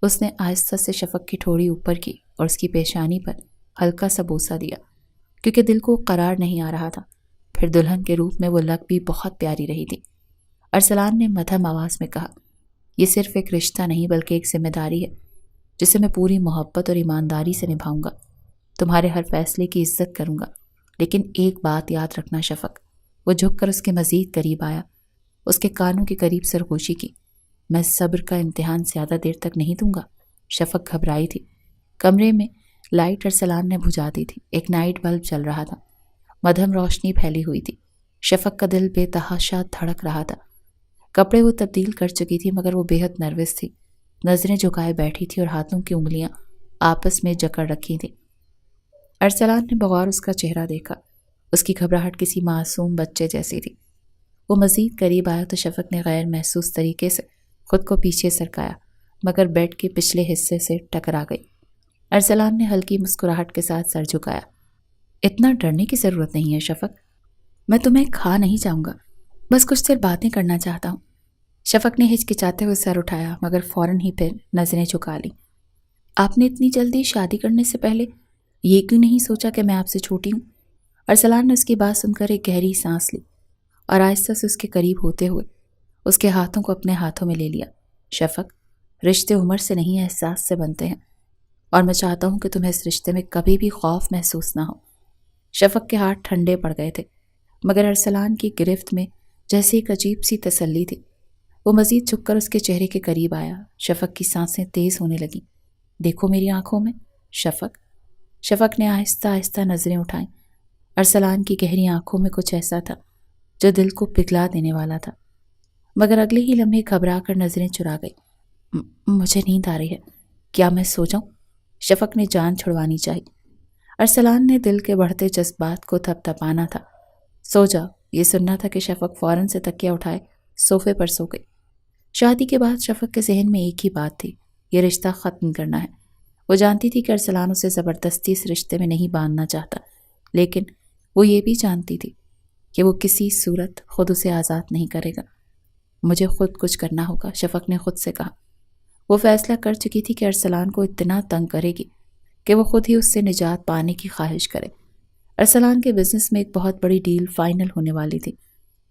اس نے آہستہ سے شفق کی ٹھوڑی اوپر کی اور اس کی پیشانی پر ہلکا سا بوسہ دیا، کیونکہ دل کو قرار نہیں آ رہا تھا۔ پھر دلہن کے روپ میں وہ لگ بھی بہت پیاری رہی تھی۔ ارسلان نے مدھم آواز میں کہا، یہ صرف ایک رشتہ نہیں بلکہ ایک ذمہ داری ہے جسے میں پوری محبت اور ایمانداری سے نبھاؤں گا۔ تمہارے ہر فیصلے کی عزت کروں گا، لیکن ایک بات یاد رکھنا شفق۔ وہ جھک کر اس کے مزید قریب آیا، اس کے کانوں کے قریب سرگوشی کی۔ میں صبر کا امتحان زیادہ دیر تک نہیں دوں گا۔ شفق گھبرائی تھی۔ کمرے میں لائٹ ارسلان نے بجھا دی تھی۔ ایک نائٹ بلب چل رہا تھا۔ مدھم روشنی پھیلی ہوئی تھی۔ شفق کا دل بے تحاشا دھڑک رہا تھا۔ کپڑے وہ تبدیل کر چکی تھی مگر وہ بے حد نروس تھی۔ نظریں جھکائے بیٹھی تھی اور ہاتھوں کی انگلیاں آپس میں جکڑ رکھی تھیں۔ ارسلان نے بغور اس کا چہرہ دیکھا۔ اس کی گھبراہٹ کسی معصوم بچے جیسی تھی۔ وہ مزید قریب آیا تو شفق نے غیر محسوس طریقے سے خود کو پیچھے سرکایا مگر بیڈ کے پچھلے حصے سے ٹکرا گئی۔ ارسلان نے ہلکی مسکراہٹ کے ساتھ سر جھکایا۔ اتنا ڈرنے کی ضرورت نہیں ہے شفق، میں تمہیں کھا نہیں جاؤں گا، بس کچھ دیر باتیں کرنا چاہتا ہوں۔ شفق نے ہچکچاتے ہوئے سر اٹھایا مگر فوراً ہی پھر نظریں جھکا لیں۔ آپ نے اتنی جلدی شادی کرنے سے پہلے یہ کیوں نہیں سوچا کہ میں آپ سے چھوٹی ہوں؟ ارسلان نے اس کی بات سن کر ایک گہری سانس لی اور آہستہ سے اس کے قریب ہوتے ہوئے اس کے ہاتھوں کو اپنے ہاتھوں میں لے لیا۔ شفق، رشتے عمر سے نہیں احساس سے بنتے ہیں، اور میں چاہتا ہوں کہ تمہیں اس رشتے میں کبھی بھی خوف محسوس نہ ہو۔ شفق کے ہاتھ ٹھنڈے پڑ گئے تھے مگر ارسلان کی گرفت میں جیسے ایک عجیب سی تسلی تھی۔ وہ مزید جھک کر اس کے چہرے کے قریب آیا۔ شفق کی سانسیں تیز ہونے لگیں۔ دیکھو میری آنکھوں میں شفق۔ شفق نے آہستہ آہستہ نظریں اٹھائیں۔ ارسلان کی گہری آنکھوں میں کچھ ایسا تھا جو دل کو پگھلا دینے والا تھا، مگر اگلے ہی لمحے گھبرا کر نظریں چرا گئی۔ مجھے نیند آ رہی ہے، کیا میں سو جاؤں؟ شفق نے جان چھڑوانی چاہی۔ ارسلان نے دل کے بڑھتے جذبات کو تھپ تھپانا تھا۔ سو جاؤ، یہ سننا تھا کہ شفق فوراً سے تکیہ اٹھائے صوفے پر سو گئی۔ شادی کے بعد شفق کے ذہن میں ایک ہی بات تھی، یہ رشتہ ختم کرنا ہے۔ وہ جانتی تھی کہ ارسلان اسے زبردستی اس رشتے میں نہیں باندھنا چاہتا، لیکن وہ یہ بھی جانتی تھی کہ وہ کسی صورت خود اسے آزاد نہیں کرے گا۔ مجھے خود کچھ کرنا ہوگا، شفق نے خود سے کہا۔ وہ فیصلہ کر چکی تھی کہ ارسلان کو اتنا تنگ کرے گی کہ وہ خود ہی اس سے نجات پانے کی خواہش کرے۔ ارسلان کے بزنس میں ایک بہت بڑی ڈیل فائنل ہونے والی تھی۔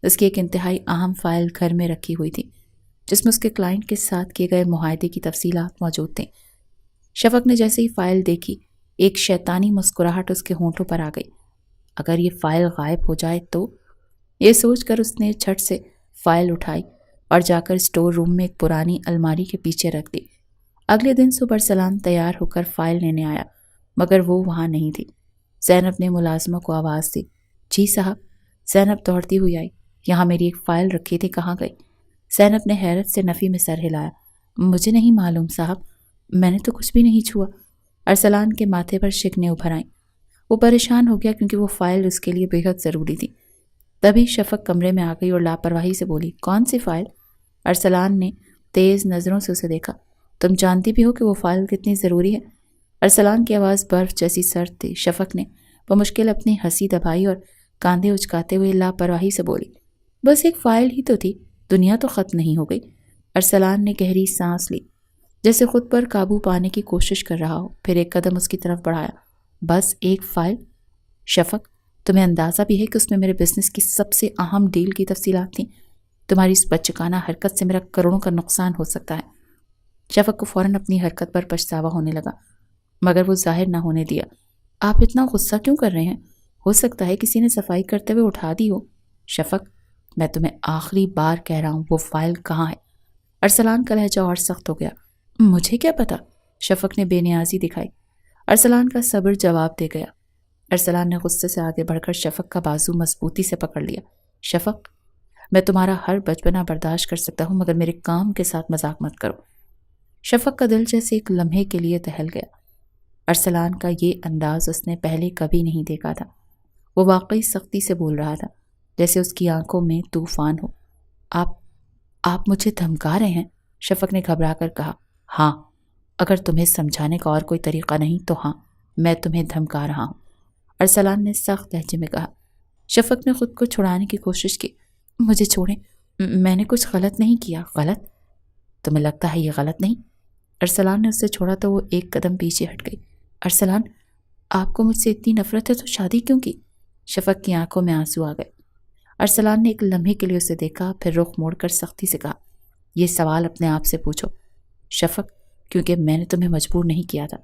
اس کی ایک انتہائی اہم فائل گھر میں رکھی ہوئی تھی جس میں اس کے کلائنٹ کے ساتھ کیے گئے معاہدے کی تفصیلات موجود تھیں۔ شفق نے جیسے ہی فائل دیکھی ایک شیطانی مسکراہٹ اس کے ہونٹوں پر آ گئی۔ اگر یہ فائل غائب ہو جائے تو؟ یہ سوچ کر اس نے جھٹ سے فائل اٹھائی اور جا کر اسٹور روم میں ایک پرانی الماری کے پیچھے رکھ دی۔ اگلے دن صبح ارسلان تیار ہو کر فائل لینے آیا مگر وہ وہاں نہیں تھی۔ زینب نے ملازموں کو آواز دی۔ جی صاحب۔ زینب دوڑتی ہوئی آئی۔ یہاں میری ایک فائل رکھی تھی، کہاں گئی؟ زینب نے حیرت سے نفی میں سر ہلایا۔ مجھے نہیں معلوم صاحب، میں نے تو کچھ بھی نہیں چھوا۔ ارسلان کے ماتھے پر شکنیں ابھر آئیں۔ وہ پریشان ہو گیا کیونکہ وہ فائل اس کے لیے بے حد ضروری تھی۔ تبھی شفق کمرے میں آ گئی اور لاپرواہی سے بولی، کون سی فائل؟ ارسلان نے تیز نظروں سے اسے دیکھا۔ تم جانتی بھی ہو کہ وہ فائل کتنی ضروری ہے؟ ارسلان کی آواز برف جیسی سرد تھی۔ شفق نے بمشکل اپنی ہنسی دبائی اور کاندھے اچکاتے ہوئے لاپرواہی سے بولی، بس ایک فائل ہی تو تھی، دنیا تو ختم نہیں ہو گئی۔ ارسلان نے گہری سانس لی جیسے خود پر قابو پانے کی کوشش کر رہا ہو، پھر ایک قدم اس کی طرف بڑھایا۔ بس ایک فائل؟ شفق، تمہیں اندازہ بھی ہے کہ اس میں میرے بزنس کی سب سے اہم ڈیل کی تفصیلات تھیں؟ تمہاری اس بچگانہ حرکت سے میرا کروڑوں کا نقصان ہو سکتا ہے۔ شفق کو فوراً اپنی حرکت پر پچھتاوا ہونے لگا مگر وہ ظاہر نہ ہونے دیا۔ آپ اتنا غصہ کیوں کر رہے ہیں؟ ہو سکتا ہے کسی نے صفائی کرتے ہوئے اٹھا دی ہو۔ شفق، میں تمہیں آخری بار کہہ رہا ہوں وہ فائل کہاں ہے؟ ارسلان کا لہجہ اور سخت ہو گیا۔ مجھے کیا پتا؟ شفق نے بے نیازی دکھائی۔ ارسلان کا صبر جواب دے گیا۔ ارسلان نے غصے سے آگے بڑھ کر شفق کا بازو مضبوطی سے پکڑ لیا۔ شفق، میں تمہارا ہر بچپنا برداشت کر سکتا ہوں مگر میرے کام کے ساتھ مذاق مت کرو۔ شفق کا دل جیسے ایک لمحے کے لیے دہل گیا۔ ارسلان کا یہ انداز اس نے پہلے کبھی نہیں دیکھا تھا۔ وہ واقعی سختی سے بول رہا تھا جیسے اس کی آنکھوں میں طوفان ہو۔ آپ مجھے دھمکا رہے ہیں؟ شفق نے گھبرا کر کہا۔ ہاں، اگر تمہیں سمجھانے کا اور کوئی طریقہ نہیں تو ہاں، میں تمہیں دھمکا رہا ہوں، ارسلان نے سخت لہجے میں کہا۔ شفق نے خود کو چھڑانے کی کوشش کی۔ مجھے چھوڑیں، میں نے کچھ غلط نہیں کیا۔ غلط؟ تمہیں لگتا ہے یہ غلط نہیں؟ ارسلان نے اسے چھوڑا تو وہ ایک قدم پیچھے ہٹ گئی۔ ارسلان، آپ کو مجھ سے اتنی نفرت ہے تو شادی کیوں کی؟ شفق کی آنکھوں میں آنسو آ گئے۔ ارسلان نے ایک لمحے کے لیے اسے دیکھا، پھر رخ موڑ کر سختی سے کہا، یہ سوال اپنے آپ سے پوچھو۔ شفق، کیونکہ میں نے تمہیں مجبور نہیں کیا تھا۔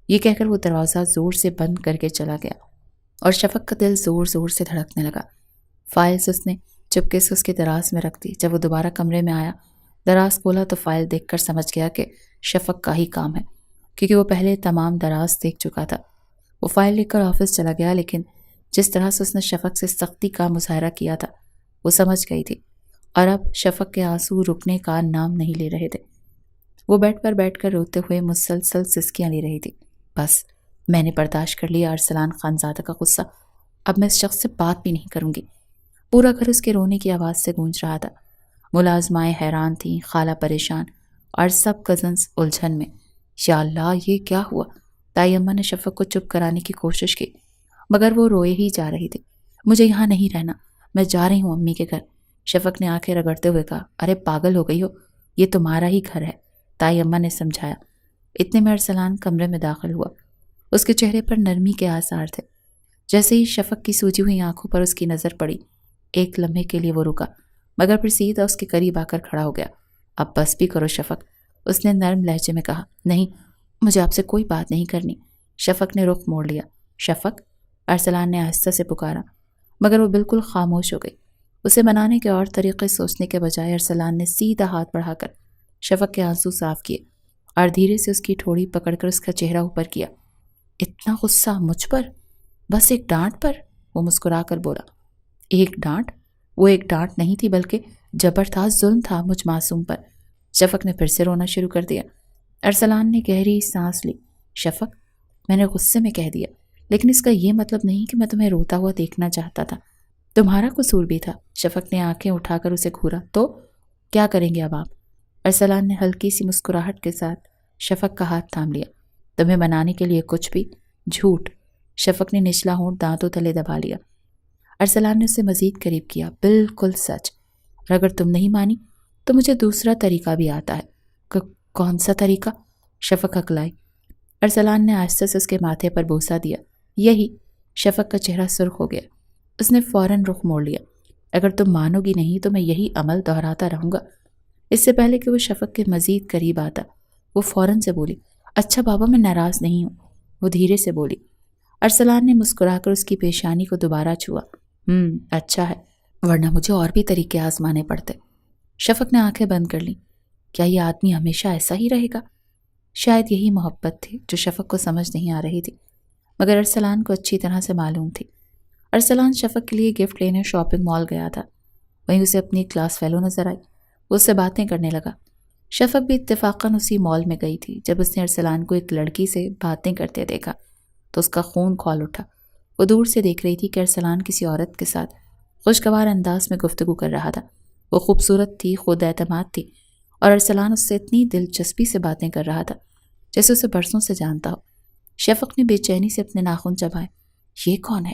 یہ کہہ کر وہ دروازہ زور سے بند کر کے چلا گیا اور شفق کا دل زور زور سے دھڑکنے لگا۔ فائلز اس نے چپکے سے اس کے دراز میں رکھ دی۔ جب وہ دوبارہ کمرے میں آیا، دراز کھولا تو فائل دیکھ کر سمجھ گیا کہ شفق کا ہی کام ہے، کیونکہ وہ پہلے تمام دراز دیکھ چکا تھا۔ وہ فائل لے کر آفس چلا گیا، لیکن جس طرح سے اس نے شفق سے سختی کا مظاہرہ کیا تھا وہ سمجھ گئی تھی، اور اب شفق کے آنسو رکنے کا نام نہیں لے رہے تھے۔ وہ بیڈ پر بیٹھ کر روتے ہوئے مسلسل سسکیاں لے رہی تھی۔ بس، میں نے برداشت کر لیا ارسلان خانزادہ کا غصہ، اب میں اس شخص سے بات بھی نہیں کروں گی۔ پورا گھر اس کے رونے کی آواز سے گونج رہا تھا۔ ملازمائیں حیران تھیں، خالہ پریشان، اور سب کزنز الجھن میں۔ یا اللہ، یہ کیا ہوا؟ تائی اماں نے شفق کو چپ کرانے کی کوشش کی، مگر وہ روئے ہی جا رہی تھی۔ مجھے یہاں نہیں رہنا، میں جا رہی ہوں امی کے گھر۔ شفق نے آنکھیں رگڑتے ہوئے کہا، ارے پاگل ہو گئی ہو، یہ تمہارا ہی گھر ہے، تائی اماں نے سمجھایا۔ اتنے میں ارسلان کمرے میں داخل ہوا۔ اس کے چہرے پر نرمی کے آثار تھے۔ جیسے ہی شفق کی سوجی ہوئی آنکھوں پر اس کی نظر پڑی، ایک لمحے کے لیے وہ رکا، مگر پھر سیدھا اس کے قریب آ کر کھڑا ہو گیا۔ اب بس بھی کرو شفق، اس نے نرم لہجے میں کہا۔ نہیں، مجھے آپ سے کوئی بات نہیں کرنی۔ شفق نے رخ موڑ لیا۔ شفق، ارسلان نے آہستہ سے پکارا، مگر وہ بالکل خاموش ہو گئی۔ اسے منانے کے اور طریقے سوچنے کے بجائے ارسلان نے سیدھا ہاتھ بڑھا کر شفق کے آنسو صاف کیے اور دھیرے سے اس کی ٹھوڑی پکڑ کر اس کا چہرہ اوپر کیا۔ اتنا غصہ مجھ پر؟ بس ایک ڈانٹ پر؟ وہ مسکرا کر بولا۔ ایک ڈانٹ؟ وہ ایک ڈانٹ نہیں تھی، بلکہ جبر تھا، ظلم تھا مجھ معصوم پر۔ شفق نے پھر سے رونا شروع کر دیا۔ ارسلان نے گہری سانس لی۔ شفق، میں نے غصے میں کہہ دیا، لیکن اس کا یہ مطلب نہیں کہ میں تمہیں روتا ہوا دیکھنا چاہتا تھا۔ تمہارا قصور بھی تھا۔ شفق نے آنکھیں اٹھا کر اسے گھورا۔ تو کیا کریں گے اب آپ؟ ارسلان نے ہلکی سی مسکراہٹ کے ساتھ شفق کا ہاتھ تھام لیا۔ تمہیں منانے کے لیے کچھ بھی؟ جھوٹ۔ شفق نے نچلا ہونٹ دانتوں تلے دبا لیا۔ ارسلان نے اسے مزید قریب کیا۔ بالکل سچ، اور اگر تم نہیں مانی تو مجھے دوسرا طریقہ بھی آتا ہے۔ کون سا طریقہ؟ شفق ہکلائی۔ ارسلان نے آہستہ سے اس کے ماتھے پر بوسہ دیا۔ یہی۔ شفق کا چہرہ سرخ ہو گیا۔ اس نے فوراً رخ موڑ لیا۔ اگر تم مانو گی نہیں تو میں یہی عمل دہراتا رہوں گا۔ اس سے پہلے کہ وہ شفق کے مزید قریب آتا، وہ فوراً سے بولی، اچھا بابا، میں ناراض نہیں ہوں۔ وہ دھیرے سے بولی۔ ارسلان نے مسکرا کر اس کی پیشانی کو دوبارہ چھوا۔ اچھا ہے، ورنہ مجھے اور بھی طریقے آزمانے پڑتے۔ شفق نے آنکھیں بند کر لیں۔ کیا یہ آدمی ہمیشہ ایسا ہی رہے گا؟ شاید یہی محبت تھی جو شفق کو سمجھ نہیں آ رہی تھی، مگر ارسلان کو اچھی طرح سے معلوم تھی۔ ارسلان شفق کے لیے گفٹ لینے شاپنگ مال گیا تھا۔ وہیں اسے اپنی کلاس فیلو نظر آئی۔ وہ اس سے باتیں کرنے لگا۔ شفق بھی اتفاقاً اسی مال میں گئی تھی۔ جب اس نے ارسلان کو ایک لڑکی سے باتیں کرتے دیکھا تو اس کا خون کھول اٹھا۔ وہ دور سے دیکھ رہی تھی کہ ارسلان کسی عورت کے ساتھ خوشگوار انداز میں گفتگو کر رہا تھا۔ وہ خوبصورت تھی، خود اعتماد تھی، اور ارسلان اس سے اتنی دلچسپی سے باتیں کر رہا تھا جیسے اسے برسوں سے جانتا ہو۔ شفق نے بے چینی سے اپنے ناخن چبائے۔ یہ کون ہے؟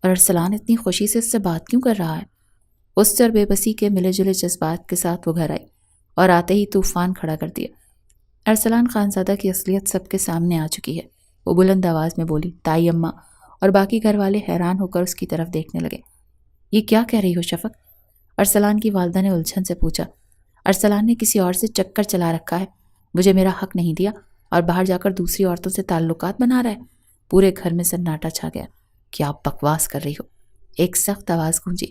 اور ارسلان اتنی خوشی سے اس سے بات کیوں کر رہا ہے؟ اس سے اور بے بسی کے ملے جلے جذبات کے ساتھ وہ گھر آئی اور آتے ہی طوفان کھڑا کر دیا۔ ارسلان خانزادہ کی اصلیت سب کے سامنے آ چکی ہے۔ وہ بلند آواز میں بولی۔ تائی اماں اور باقی گھر والے حیران ہو کر اس کی طرف دیکھنے لگے۔ یہ کیا کہہ رہی ہو شفق؟ ارسلان کی والدہ نے الجھن سے پوچھا۔ ارسلان نے کسی اور سے چکر چلا رکھا ہے، مجھے میرا حق نہیں دیا اور باہر جا کر دوسری عورتوں سے تعلقات بنا رہا ہے۔ پورے گھر میں سناٹا چھا گیا۔ کیا آپ بکواس کر رہی ہو؟ ایک سخت آواز گونجی۔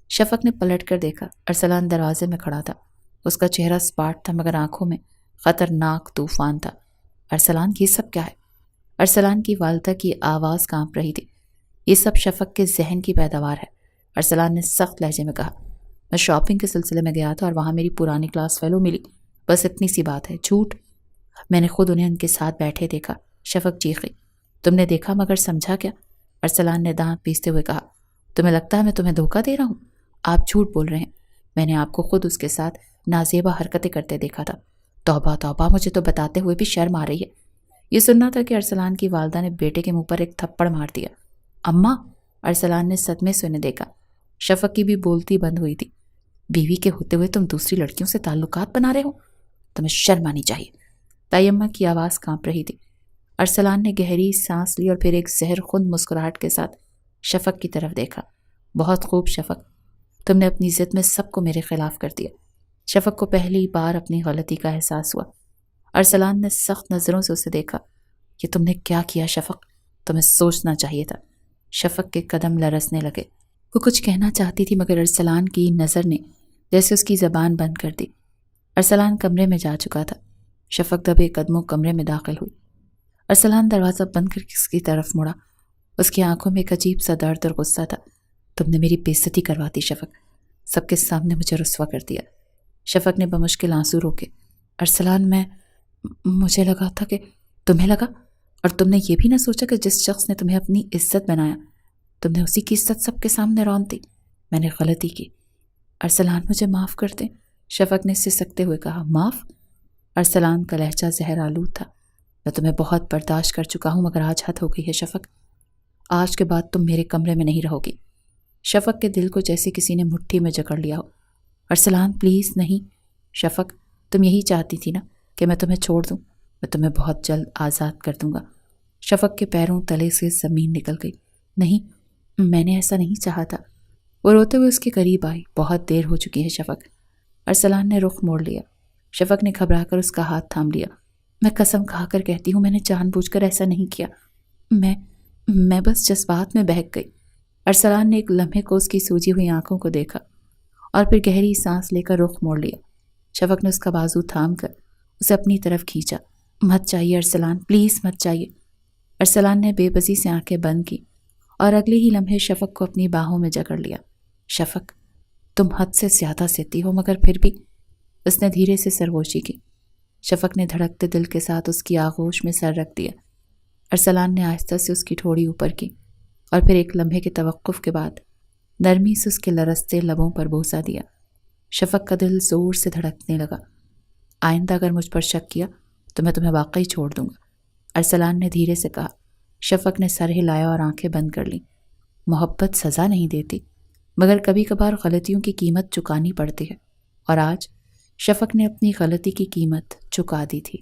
شفق نے پلٹ کر دیکھا۔ ارسلان دروازے میں کھڑا تھا۔ اس کا چہرہ سپاٹ تھا، مگر آنکھوں میں خطرناک طوفان تھا۔ ارسلان، یہ سب کیا ہے؟ ارسلان کی والدہ کی آواز کانپ رہی تھی۔ یہ سب شفق کے ذہن کی پیداوار ہے، ارسلان نے سخت لہجے میں کہا۔ میں شاپنگ کے سلسلے میں گیا تھا اور وہاں میری پرانی کلاس فیلو ملی، بس اتنی سی بات ہے۔ جھوٹ، میں نے خود انہیں ان کے ساتھ بیٹھے دیکھا۔ شفق چیخی۔ تم نے دیکھا مگر سمجھا کیا؟ ارسلان نے دانت پیستے ہوئے کہا۔ تمہیں لگتا ہے میں تمہیں دھوکہ دے رہا ہوں؟ آپ جھوٹ بول رہے ہیں، میں نے آپ کو خود اس کے ساتھ نازیبا حرکتیں کرتے دیکھا تھا۔ توبہ توبہ، مجھے تو بتاتے ہوئے بھی شرم آ رہی ہے۔ یہ سننا تھا کہ ارسلان کی والدہ نے بیٹے کے منہ پر ایک تھپڑ مار دیا۔ اماں، ارسلان نے صدمے سے انہیں دیکھا۔ شفق کی بھی بولتی بند ہوئی تھی۔ بیوی کے ہوتے ہوئے تم دوسری لڑکیوں سے تعلقات بنا رہے ہو؟ تمہیں شرم آنی چاہیے۔ تائی اماں کی آواز کانپ رہی تھی۔ ارسلان نے گہری سانس لی اور پھر ایک زہر خون مسکراہٹ کے ساتھ شفق کی طرف دیکھا۔ بہت خوب شفق، تم نے اپنی ضد میں سب کو میرے خلاف کر دیا۔ شفق کو پہلی بار اپنی غلطی کا احساس ہوا۔ ارسلان نے سخت نظروں سے اسے دیکھا۔ یہ تم نے کیا کیا شفق؟ تمہیں سوچنا چاہیے تھا۔ شفق کے قدم لرزنے لگے۔ وہ کچھ کہنا چاہتی تھی مگر ارسلان کی نظر نے جیسے اس کی زبان بند کر دی۔ ارسلان کمرے میں جا چکا تھا۔ شفق دبے قدموں کمرے میں داخل ہوئی۔ ارسلان دروازہ بند کر کے اس کی طرف مڑا۔ اس کی آنکھوں میں ایک عجیب سا درد اور غصہ تھا۔ تم نے میری بے عزتی کروا دی شفق، سب کے سامنے مجھے رسوا کر دیا۔ شفق نے بمشکل آنسو روکے۔ ارسلان مجھے لگا تھا کہ تمہیں لگا، اور تم نے یہ بھی نہ سوچا کہ جس شخص نے تمہیں اپنی عزت بنایا تم نے اسی کی عزت سب کے سامنے رون دی۔ میں نے غلطی کی، ارسلان مجھے معاف کر دیں، شفق نے سسکتے ہوئے کہا۔ معاف؟ ارسلان کا لہجہ زہر آلود تھا۔ میں تمہیں بہت برداشت کر چکا ہوں، مگر آج حد ہو گئی ہے شفق۔ آج کے بعد تم میرے کمرے میں نہیں رہو گی۔ شفق کے دل کو جیسے کسی نے مٹھی میں جکڑ لیا ہو۔ ارسلان پلیز نہیں۔ شفق تم یہی چاہتی تھی نا کہ میں تمہیں چھوڑ دوں؟ میں تمہیں بہت جلد آزاد کر دوں گا۔ شفق کے پیروں تلے سے زمین نکل گئی۔ نہیں، میں نے ایسا نہیں چاہا تھا۔ وہ روتے ہوئے اس کے قریب آئی۔ بہت دیر ہو چکی ہے شفق۔ ارسلان نے رخ موڑ لیا۔ شفق نے گھبرا کر اس کا ہاتھ تھام لیا۔ میں قسم کھا کر کہتی ہوں میں نے جان بوجھ کر ایسا نہیں کیا، میں بس جذبات میں بہک گئی۔ ارسلان نے ایک لمحے کو اس کی سوجی ہوئی آنکھوں کو دیکھا اور پھر گہری سانس لے کر رخ موڑ لیا۔ شفق نے اس کا بازو تھام کر اسے اپنی طرف کھینچا۔ مت جائیے ارسلان، پلیز مت جائیے۔ ارسلان نے بے بسی سے آنکھیں بند کی اور اگلے ہی لمحے شفق کو اپنی باہوں میں جکڑ لیا۔ شفق تم حد سے زیادہ ضدی ہو، مگر پھر بھی۔ اس نے دھیرے سے سرگوشی کی۔ شفق نے دھڑکتے دل کے ساتھ اس کی آغوش میں سر رکھ دیا۔ ارسلان نے آہستہ سے اس کی ٹھوڑی اوپر کی اور پھر ایک لمحے کے توقف کے بعد نرمی سے اس کے لرزتے لبوں پر بوسہ دیا۔ شفق کا دل زور سے دھڑکنے لگا۔ آئندہ اگر مجھ پر شک کیا تو میں تمہیں واقعی چھوڑ دوں گا، ارسلان نے دھیرے سے کہا۔ شفق نے سر ہلایا اور آنکھیں بند کر لیں۔ محبت سزا نہیں دیتی، مگر کبھی کبھار غلطیوں کی قیمت چکانی پڑتی ہے، اور آج شفق نے اپنی غلطی کی قیمت چکا دی تھی۔